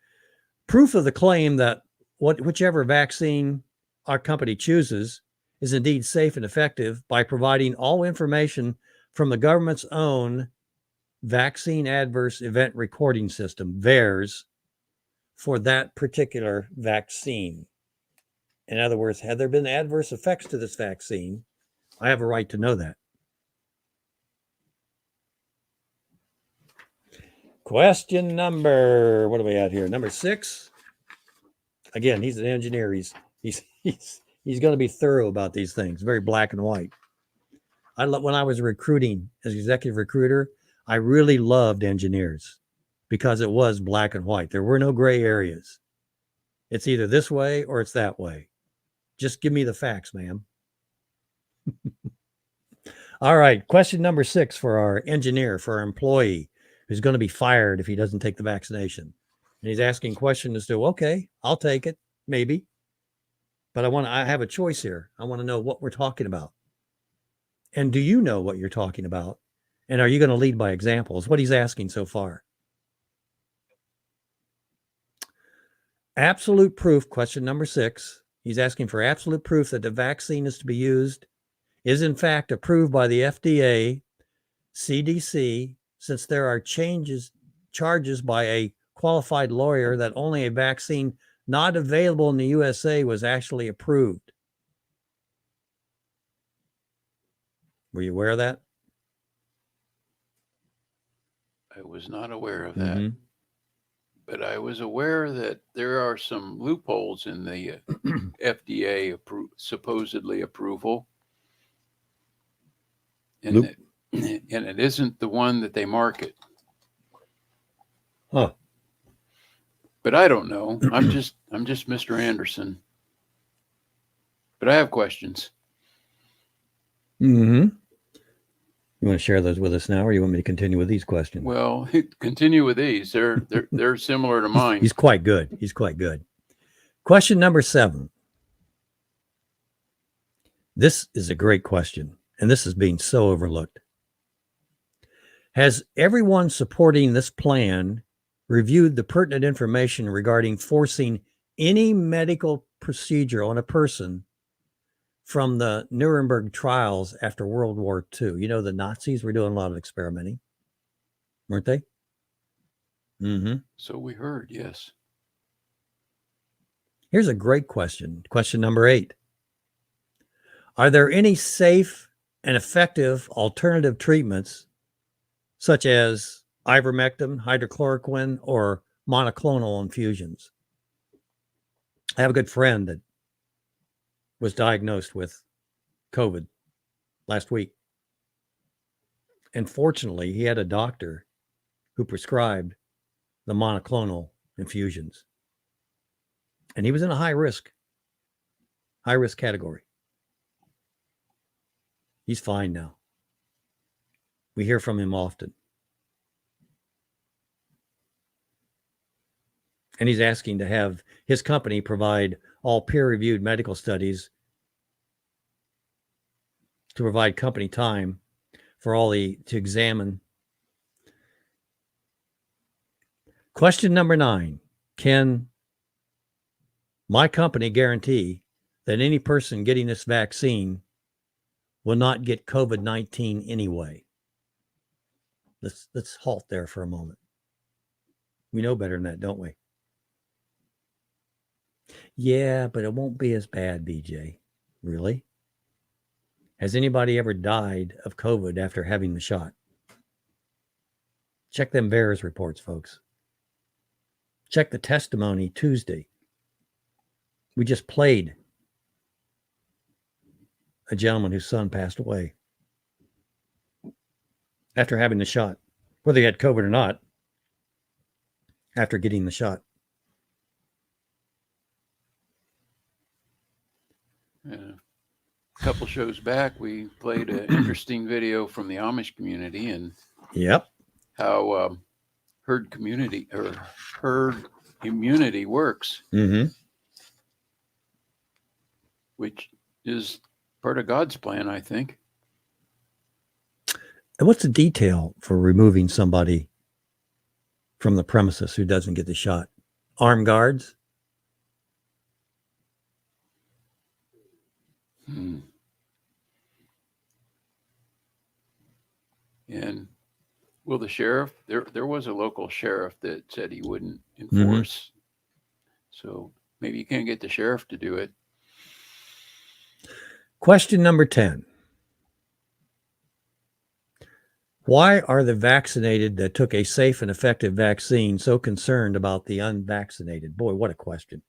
Proof of the claim that whichever vaccine our company chooses is indeed safe and effective by providing all information from the government's own Vaccine Adverse Event Recording System, VAERS, for that particular vaccine. In other words, had there been adverse effects to this vaccine, I have a right to know that. Question number, what are we at here? Number 6. Again, he's an engineer. He's going to be thorough about these things, very black and white. When I was recruiting as executive recruiter, I really loved engineers because it was black and white. There were no gray areas. It's either this way or it's that way. Just give me the facts, ma'am. All right. Question number 6 for our engineer, for our employee who's going to be fired if he doesn't take the vaccination. And he's asking questions as to, okay, I'll take it, maybe. But I have a choice here. I want to know what we're talking about. And do you know what you're talking about? And are you going to lead by example? Is what he's asking so far. Absolute proof, question number 6. He's asking for absolute proof that the vaccine is to be used is in fact approved by the FDA, CDC, since there are charges by a qualified lawyer that only a vaccine not available in the USA was actually approved. Were you aware of that? I was not aware of that. But I was aware that there are some loopholes in the FDA supposedly approval. And, and it isn't the one that they market. Huh. But I don't know. I'm just Mr. Anderson. But I have questions. You want to share those with us now, or you want me to continue with these questions? Well, continue with these. They're similar to mine. He's quite good. He's quite good. Question number 7. This is a great question, and this is being so overlooked. Has everyone supporting this plan reviewed the pertinent information regarding forcing any medical procedure on a person from the Nuremberg trials after World War II? You know, the Nazis were doing a lot of experimenting, weren't they? So we heard, yes. Here's a great question. Question number 8. Are there any safe and effective alternative treatments such as ivermectin, hydrochloroquine, or monoclonal infusions? I have a good friend that was diagnosed with COVID last week. And fortunately, he had a doctor who prescribed the monoclonal infusions. And he was in a high risk category. He's fine now. We hear from him often. And he's asking to have his company provide all peer-reviewed medical studies to provide company time for to examine. Question number 9. Can my company guarantee that any person getting this vaccine will not get COVID-19 anyway? Let's halt there for a moment. We know better than that, don't we? Yeah, but it won't be as bad, BJ. Really? Has anybody ever died of COVID after having the shot? Check them VAERS reports, folks. Check the testimony Tuesday. We just played a gentleman whose son passed away after having the shot, whether he had COVID or not, after getting the shot. A couple shows back, we played an interesting video from the Amish community and how herd immunity works, which is part of God's plan, I think. And what's the detail for removing somebody from the premises who doesn't get the shot? Armed guards? And will the sheriff, there was a local sheriff that said he wouldn't enforce. So maybe you can't get the sheriff to do it. Question number 10. Why are the vaccinated that took a safe and effective vaccine so concerned about the unvaccinated? Boy, what a question.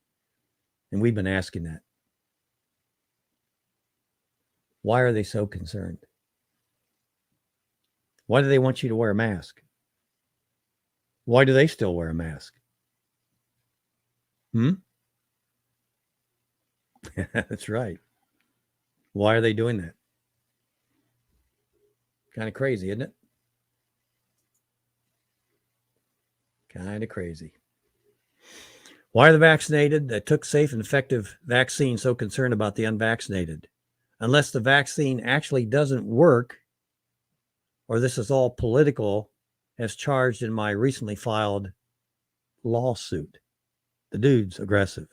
And we've been asking that. Why are they so concerned? Why do they want you to wear a mask? Why do they still wear a mask? That's right. Why are they doing that? Kind of crazy, isn't it? Kind of crazy. Why are the vaccinated that took safe and effective vaccine so concerned about the unvaccinated? Unless the vaccine actually doesn't work, or this is all political, as charged in my recently filed lawsuit. The dude's aggressive.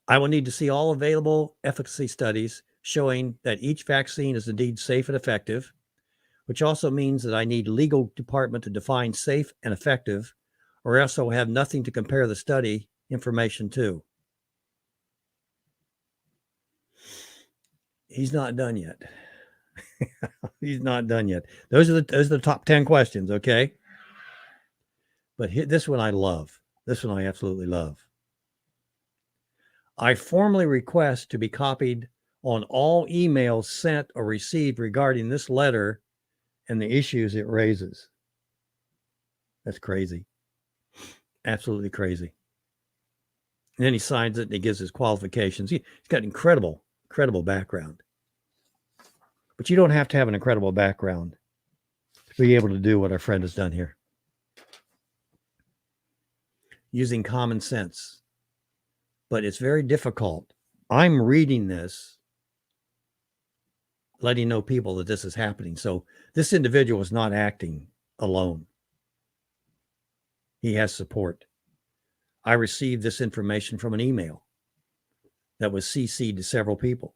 I will need to see all available efficacy studies showing that each vaccine is indeed safe and effective, which also means that I need legal department to define safe and effective, or else I will have nothing to compare the study information to. He's not done yet. He's not done yet. Those are the top 10 questions, okay? But this one I love. This one I absolutely love. I formally request to be copied on all emails sent or received regarding this letter and the issues it raises. That's crazy. Absolutely crazy. And then he signs it and he gives his qualifications. He's got incredible background. But you don't have to have an incredible background to be able to do what our friend has done here. Using common sense. But it's very difficult. I'm reading this, letting know people that this is happening. So this individual is not acting alone. He has support. I received this information from an email that was CC'd to several people.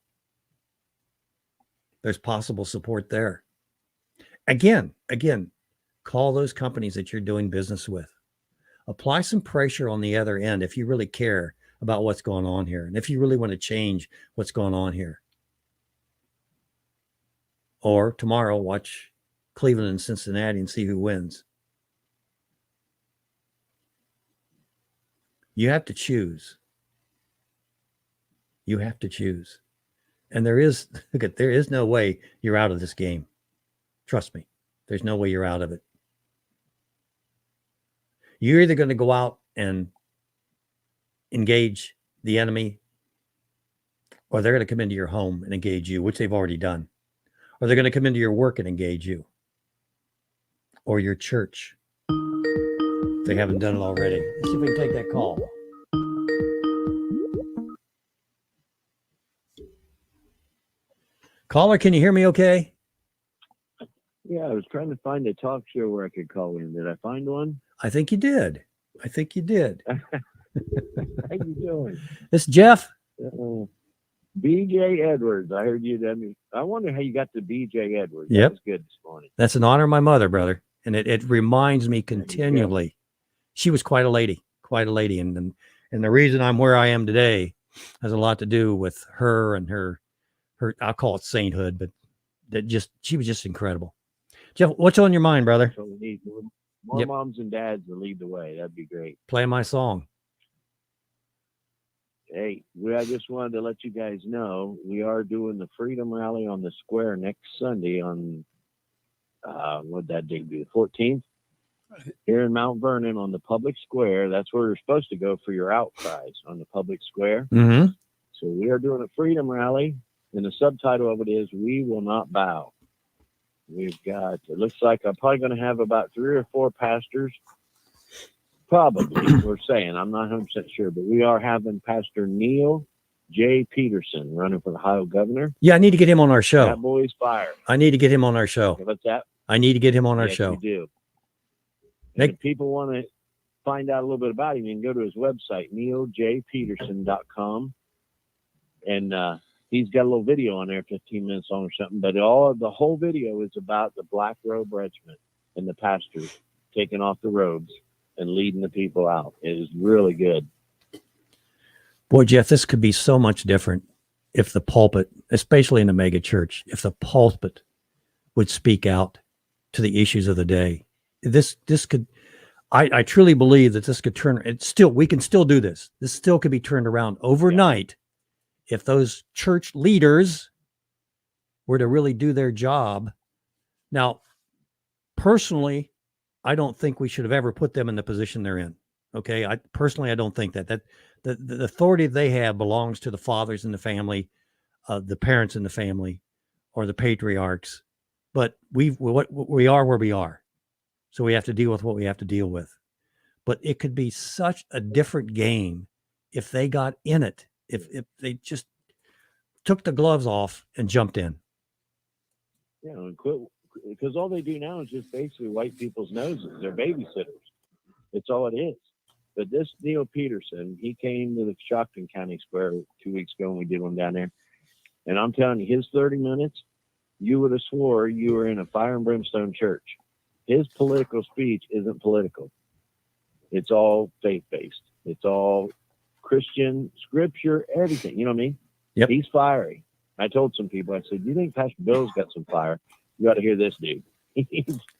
There's possible support there. Again, call those companies that you're doing business with. Apply some pressure on the other end if you really care about what's going on here and if you really want to change what's going on here. Or tomorrow, watch Cleveland and Cincinnati and see who wins. You have to choose. You have to choose. And there is no way you're out of this game. Trust me. There's no way you're out of it. You're either going to go out and engage the enemy, or they're going to come into your home and engage you, which they've already done. Or they're going to come into your work and engage you. Or your church. If they haven't done it already. Let's see if we can take that call. Caller, can you hear me okay? Yeah, I was trying to find a talk show where I could call in. Did I find one? I think you did. How you doing? This is Jeff. BJ Edwards. I heard you. I wonder how you got to BJ Edwards. Yep. That was good this morning. That's an honor of my mother, brother. And it reminds me continually. She was quite a lady. And the reason I'm where I am today has a lot to do with her and her I'll call it sainthood, but she was just incredible. Jeff, what's on your mind, brother? So we need more moms and dads to lead the way. That'd be great. Play my song. Hey, I just wanted to let you guys know we are doing the Freedom Rally on the Square next Sunday on what'd that date be? The 14th here in Mount Vernon on the public square. That's where you're supposed to go for your outcries, on the public square. Mm-hmm. So we are doing a Freedom Rally, and the subtitle of it is "We Will Not Bow." We've got, it looks like I'm probably going to have about 3 or 4 pastors. Probably, we're saying. I'm not 100% sure, but we are having Pastor Neil J. Peterson running for the Ohio governor. Yeah, I need to get him on our show. That boy's fire. I need to get him on our show. What's that? I need to get him on our show. You do. And if people want to find out a little bit about him, you can go to his website, neeljpeterson.com. And he's got a little video on there, 15 minutes long or something. But the whole video is about the Black Robe Regiment and the pastors taking off the robes and leading the people out. It is really good. Boy, Jeff, this could be so much different if the pulpit, especially in a mega church, if the pulpit would speak out to the issues of the day. This could, I truly believe that this could we can still do this. This still could be turned around overnight if those church leaders were to really do their job. Now, personally, I don't think we should have ever put them in the position they're in. Okay. I don't think that the authority they have belongs to the fathers in the family, the parents in the family, or the patriarchs. But we are where we are. So we have to deal with what we have to deal with. But it could be such a different game if they got in it, if they just took the gloves off and jumped in. Yeah, and quit, because all they do now is just basically wipe people's noses. They're babysitters. It's all it is. But this Neil Peterson, he came to the Stockton County Square 2 weeks ago, and we did one down there. And I'm telling you, his 30 minutes, you would have swore you were in a fire and brimstone church. His political speech isn't political. It's all faith-based. It's all Christian, scripture, everything. You know what I mean? Yep. He's fiery. I told some people, I said, "Do you think Pastor Bill's got some fire? You got to hear this dude."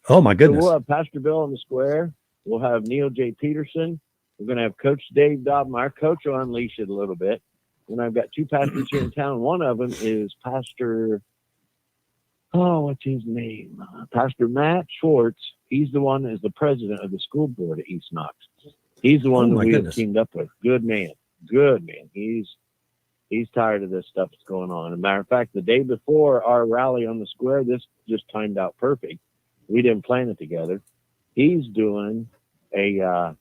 Oh my So goodness. we'll have Pastor Bill on the square. We'll have Neil J. Peterson. We're going to have Coach Dave Dobbin. Our coach will unleash it a little bit. And I've got two pastors here in town. One of them is Pastor, what's his name? Pastor Matt Schwartz. He's the one that is the president of the school board at East Knox. He's the one that we have teamed up with. Good man. Good man. He's tired of this stuff that's going on. As a matter of fact, the day before our rally on the square, this just timed out perfect. We didn't plan it together. He's doing a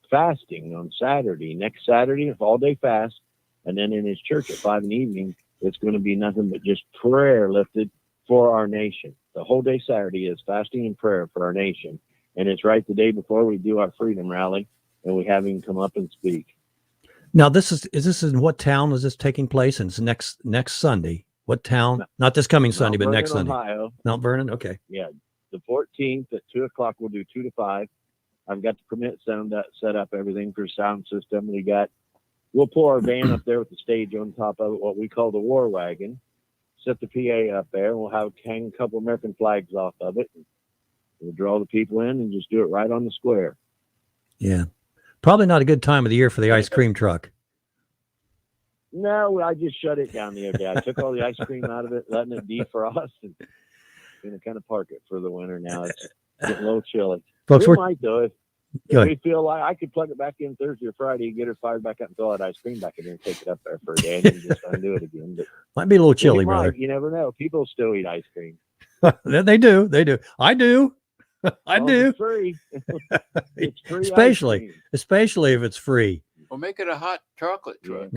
fasting on Saturday, next Saturday, all-day fast. And then in his church at 5 in the evening, it's going to be nothing but just prayer lifted for our nation. The whole day Saturday is fasting and prayer for our nation. And it's right the day before we do our freedom rally, and we have him come up and speak. Now, is this in what town is this taking place? And it's next Sunday. What town? Not this coming Sunday, but next Sunday. Ohio. Mount Vernon. Okay. Yeah, the 14th at 2:00. We'll do 2 to 5. I've got the permit sound set up, everything for sound system. We'll pull our van up there with the stage on top of it, what we call the war wagon. Set the PA up there, and we'll hang a couple American flags off of it. We'll draw the people in and just do it right on the square. Yeah. Probably not a good time of the year for the ice cream truck. No, I just shut it down the other day. I took all the ice cream out of it, letting it defrost, and going to kind of park it for the winter now. It's getting a little chilly. Folks, we might, though, if we feel like I could plug it back in Thursday or Friday, get it fired back up and throw that ice cream back in there and take it up there for a day and then just undo it again. But might be a little chilly, brother. You never know. People still eat ice cream. They do. I do. I do. It's free. It's free. Especially if it's free. Well, make it a hot chocolate truck.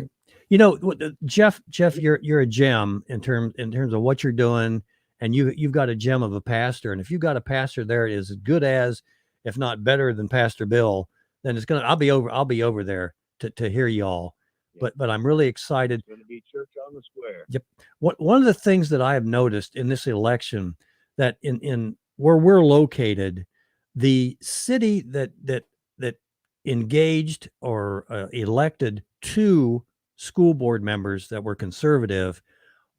You know, Jeff, you're a gem in terms of what you're doing, and you've got a gem of a pastor. And if you've got a pastor there is as good as, if not better than Pastor Bill, then I'll be over there to hear y'all. Yeah. But I'm really excited. It's going to be church on the square. Yep. One of the things that I have noticed in this election, that in where we're located, the city that engaged or elected 2 school board members that were conservative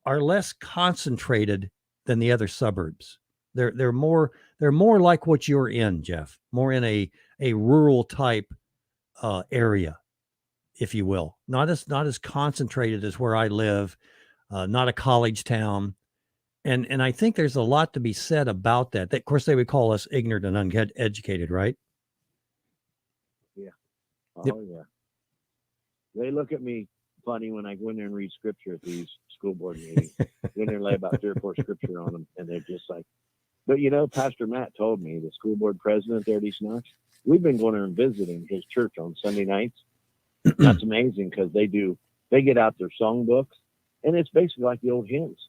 are less concentrated than the other suburbs. They're more like what you're in, Jeff, more in a rural type area, if you will, not as concentrated as where I live, not a college town. And I think there's a lot to be said about that. Of course, they would call us ignorant and uneducated, right? Yeah. Oh, yep. Yeah. They look at me funny when I go in there and read scripture at these school board meetings. Go in there and lay about 3 or 4 scripture on them, and they're just like, but Pastor Matt told me, the school board president there at East Knox, we've been going there and visiting his church on Sunday nights. That's amazing because they get out their songbooks, and it's basically like the old hymns.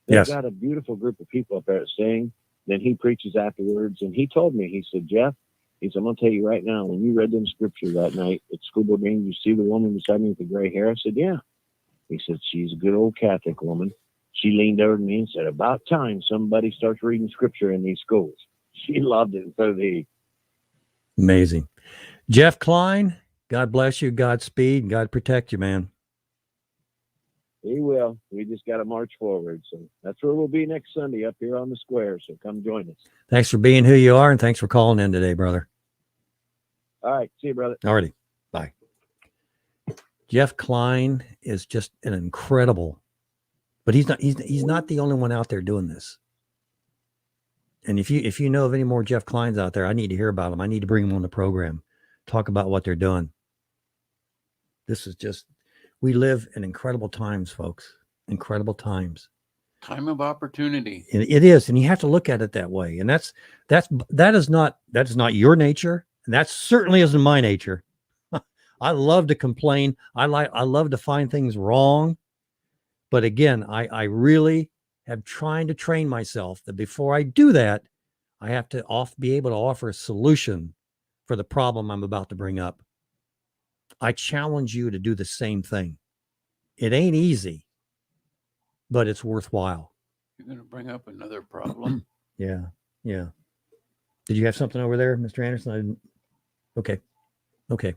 They've got a beautiful group of people up there that sing. Then he preaches afterwards, and he told me, he said, Jeff, he said, I'm going to tell you right now, when you read them scripture that night at school board meeting, you see the woman beside me with the gray hair? I said, yeah. He said, she's a good old Catholic woman. She leaned over to me and said, about time somebody starts reading scripture in these schools. She loved it, and so did he. Amazing. Jeff Klein, God bless you, Godspeed, and God protect you, man. He will. We just got to march forward. So that's where we'll be next Sunday, up here on the square. So come join us. Thanks for being who you are, and thanks for calling in today, brother. All right. See you, brother. Alrighty. Bye. Jeff Klein is just an incredible, but he's not the only one out there doing this. And if you know of any more Jeff Kleins out there, I need to hear about them. I need to bring them on the program, talk about what they're doing. This is just, we live in incredible times, folks. Incredible times. Time of opportunity. It is, and you have to look at it that way. And that is not your nature, and that certainly isn't my nature. I love to complain. I love to find things wrong. But again, I really have trying to train myself that before I do that, I have to be able to offer a solution for the problem I'm about to bring up. I challenge you to do the same thing. It ain't easy, but it's worthwhile. You're going to bring up another problem. Yeah. Did you have something over there, Mr. Anderson? I didn't. Okay.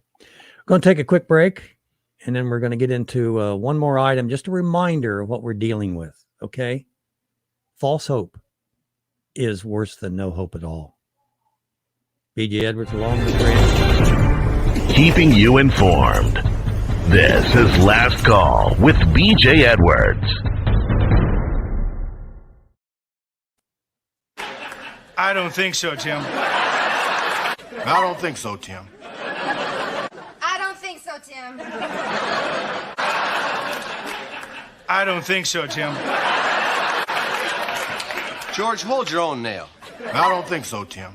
Going to take a quick break, and then we're going to get into one more item, just a reminder of what we're dealing with. Okay. False hope is worse than no hope at all. B.J. Edwards along with Grant. Keeping you informed. This is Last Call with B.J. Edwards. I don't think so, Tim. I don't think so, Tim. I don't think so, Tim. I don't think so, Tim. George, hold your own nail. I don't think so, Tim.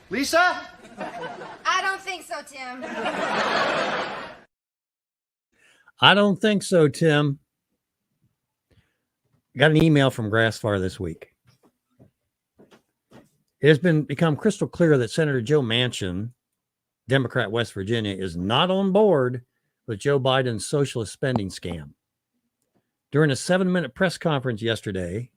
Lisa? I don't think so, Tim. I don't think so, Tim. Got an email from Grassfire this week. It has become crystal clear that Senator Joe Manchin, Democrat, West Virginia, is not on board with Joe Biden's socialist spending scam. During a 7-minute press conference yesterday,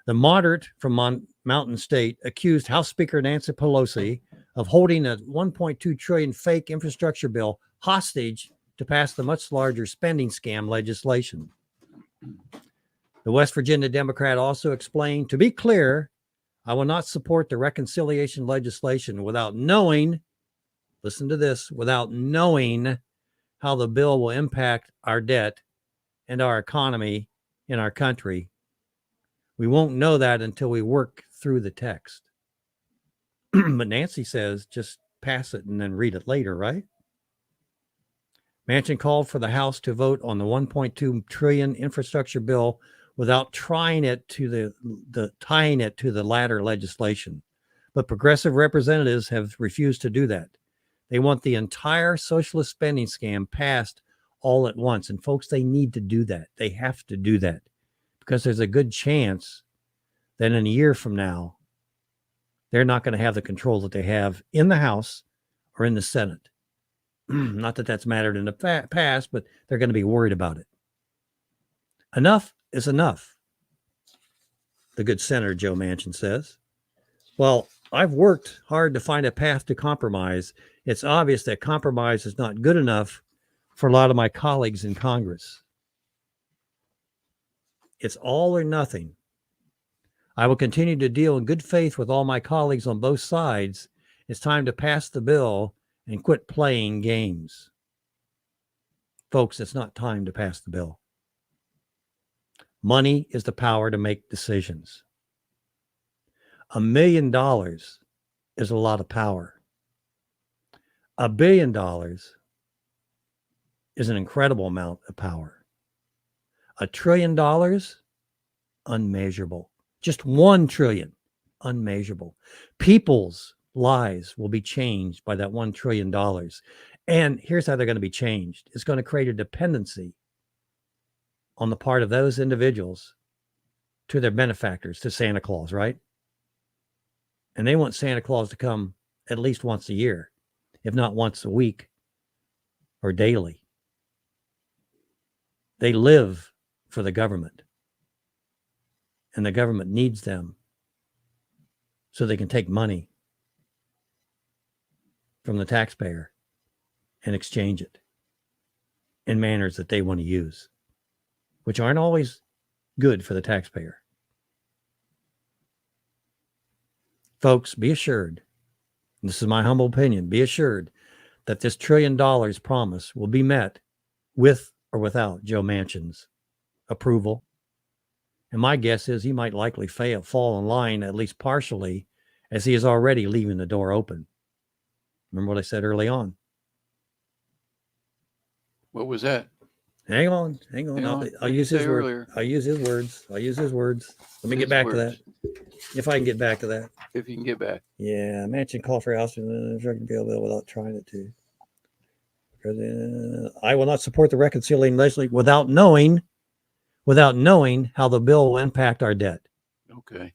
the moderate from Mountain State accused House Speaker Nancy Pelosi of holding a $1.2 trillion fake infrastructure bill hostage to pass the much larger spending scam legislation. The West Virginia Democrat also explained, to be clear, I will not support the reconciliation legislation without knowing, listen to this, without knowing how the bill will impact our debt and our economy in our country. We won't know that until we work through the text. But Nancy says just pass it and then read it later, right? Manchin called for the House to vote on the $1.2 trillion infrastructure bill without tying it to the latter legislation. But progressive representatives have refused to do that. They want the entire socialist spending scam passed all at once. And folks, they need to do that. They have to do that because there's a good chance that in a year from now, they're not going to have the control that they have in the House or in the Senate. Not that that's mattered in the past, but they're going to be worried about it. Enough is enough, the good Senator Joe Manchin says. Well, I've worked hard to find a path to compromise. It's obvious that compromise is not good enough for a lot of my colleagues in Congress. It's all or nothing. I will continue to deal in good faith with all my colleagues on both sides. It's time to pass the bill and quit playing games. Folks, it's not time to pass the bill. Money is the power to make decisions. $1 million is a lot of power. $1 billion is an incredible amount of power. $1 trillion, unmeasurable. Just 1 trillion, unmeasurable. People's lives will be changed by that $1 trillion. And here's how they're going to be changed. It's going to create a dependency on the part of those individuals to their benefactors, to Santa Claus, right? And they want Santa Claus to come at least once a year, if not once a week or daily. They live for the government. And the government needs them so they can take money from the taxpayer and exchange it in manners that they want to use, which aren't always good for the taxpayer. Folks, be assured, and this is my humble opinion, be assured that this $1 trillion promise will be met with or without Joe Manchin's approval. And my guess is he might likely fall in line, at least partially, as he is already leaving the door open. Remember what I said early on? What was that? Hang on. I'll use his words. I'll use his words. Let me get back to that. If I can get back to that. If you can get back. Yeah, Manchin called for House and bill without trying it to. I will not support the reconciliation legislation without knowing how the bill will impact our debt. Okay.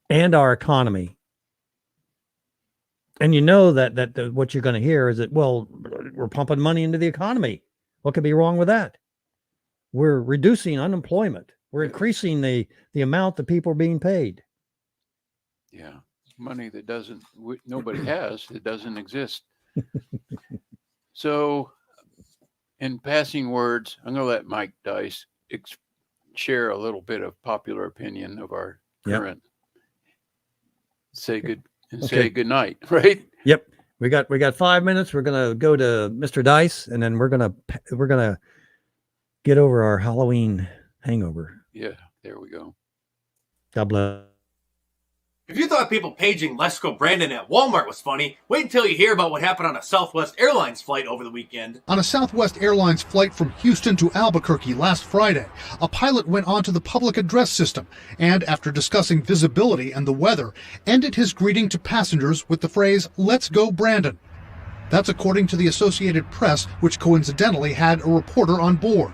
And our economy. And you know that what you're going to hear is that, well, we're pumping money into the economy. What could be wrong with that? We're reducing unemployment. We're increasing the amount that people are being paid. Yeah. Money that nobody has, it doesn't exist. So in passing words, I'm going to let Mike Dice share a little bit of popular opinion of our current. Say good night, right? Yep. We got 5 minutes. We're gonna go to Mr. Dice, and then we're gonna get over our Halloween hangover. Yeah, there we go. God bless. If you thought people paging Let's Go Brandon at Walmart was funny, wait until you hear about what happened on a Southwest Airlines flight over the weekend. On a Southwest Airlines flight from Houston to Albuquerque last Friday, a pilot went onto the public address system and, after discussing visibility and the weather, ended his greeting to passengers with the phrase, "Let's go Brandon." That's according to the Associated Press, which coincidentally had a reporter on board.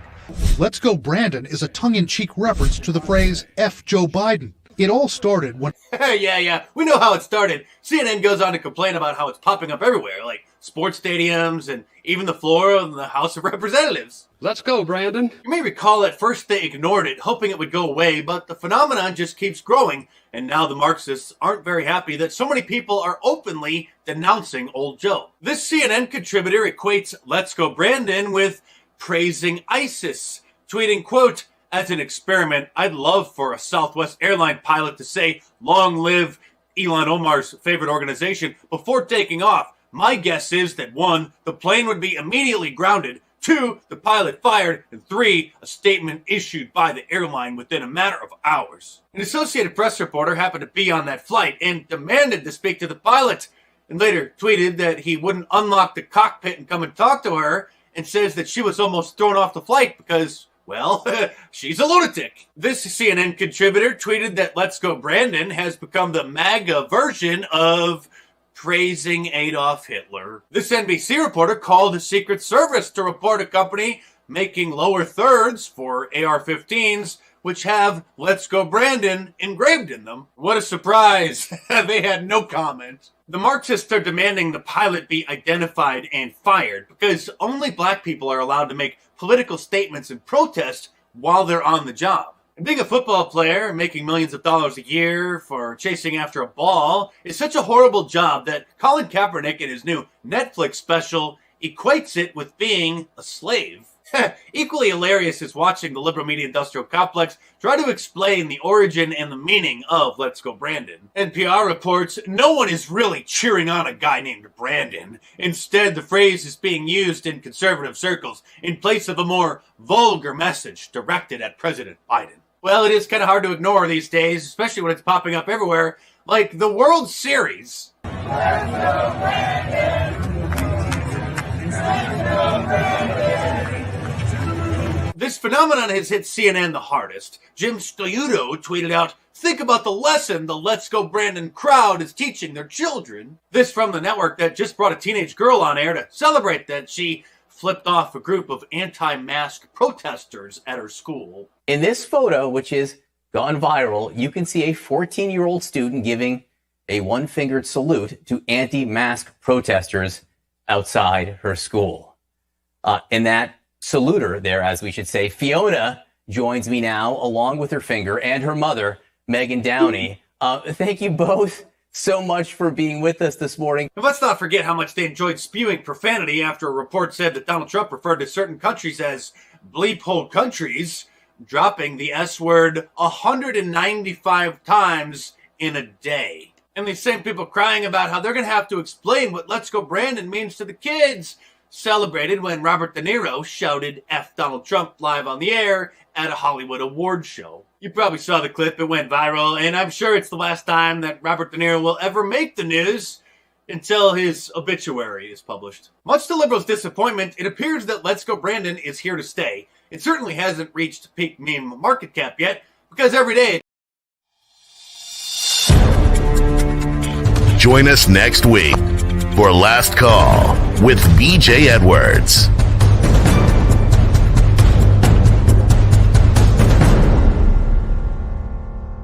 "Let's go Brandon" is a tongue-in-cheek reference to the phrase, "F Joe Biden." It all started when... Yeah, we know how it started. CNN goes on to complain about how it's popping up everywhere, like sports stadiums and even the floor of the House of Representatives. Let's go, Brandon. You may recall at first they ignored it, hoping it would go away, but the phenomenon just keeps growing, and now the Marxists aren't very happy that so many people are openly denouncing old Joe. This CNN contributor equates "Let's go, Brandon" with praising ISIS, tweeting, quote, "As an experiment, I'd love for a Southwest airline pilot to say, 'Long live Ilhan Omar's favorite organization,' before taking off. My guess is that 1, the plane would be immediately grounded, 2, the pilot fired, and 3, a statement issued by the airline within a matter of hours." An Associated Press reporter happened to be on that flight and demanded to speak to the pilot, and later tweeted that he wouldn't unlock the cockpit and come and talk to her, and says that she was almost thrown off the flight because, well, she's a lunatic. This CNN contributor tweeted that "Let's Go Brandon" has become the MAGA version of praising Adolf Hitler. This NBC reporter called the Secret Service to report a company making lower thirds for AR-15s, which have "Let's Go Brandon" engraved in them. What a surprise. They had no comment. The Marxists are demanding the pilot be identified and fired because only black people are allowed to make political statements and protest while they're on the job. And being a football player, making millions of dollars a year for chasing after a ball, is such a horrible job that Colin Kaepernick in his new Netflix special equates it with being a slave. Equally hilarious is watching the liberal media industrial complex try to explain the origin and the meaning of "Let's Go Brandon." NPR reports no one is really cheering on a guy named Brandon. Instead, the phrase is being used in conservative circles in place of a more vulgar message directed at President Biden. Well, it is kind of hard to ignore these days, especially when it's popping up everywhere, like the World Series. Let's go Brandon! Let's go Brandon! This phenomenon has hit CNN the hardest. Jim Stoluto tweeted out, "Think about the lesson the Let's Go Brandon crowd is teaching their children." This from the network that just brought a teenage girl on air to celebrate that she flipped off a group of anti-mask protesters at her school. In this photo, which has gone viral, you can see a 14-year-old student giving a one-fingered salute to anti-mask protesters outside her school. In that saluter there, as we should say, Fiona joins me now, along with her finger, and her mother, Megan Downey. Thank you both so much for being with us this morning. And let's not forget how much they enjoyed spewing profanity after a report said that Donald Trump referred to certain countries as bleep hole countries, dropping the S word 195 times in a day. And these same people crying about how they're going to have to explain what "Let's Go Brandon" means to the kids, celebrated when Robert De Niro shouted "F Donald Trump" live on the air at a Hollywood award show. You probably saw the clip, it went viral, and I'm sure it's the last time that Robert De Niro will ever make the news until his obituary is published. Much to liberals' disappointment, it appears that "Let's Go Brandon" is here to stay. It certainly hasn't reached peak meme market cap yet, because every day... Join us next week for Last Call with BJ Edwards.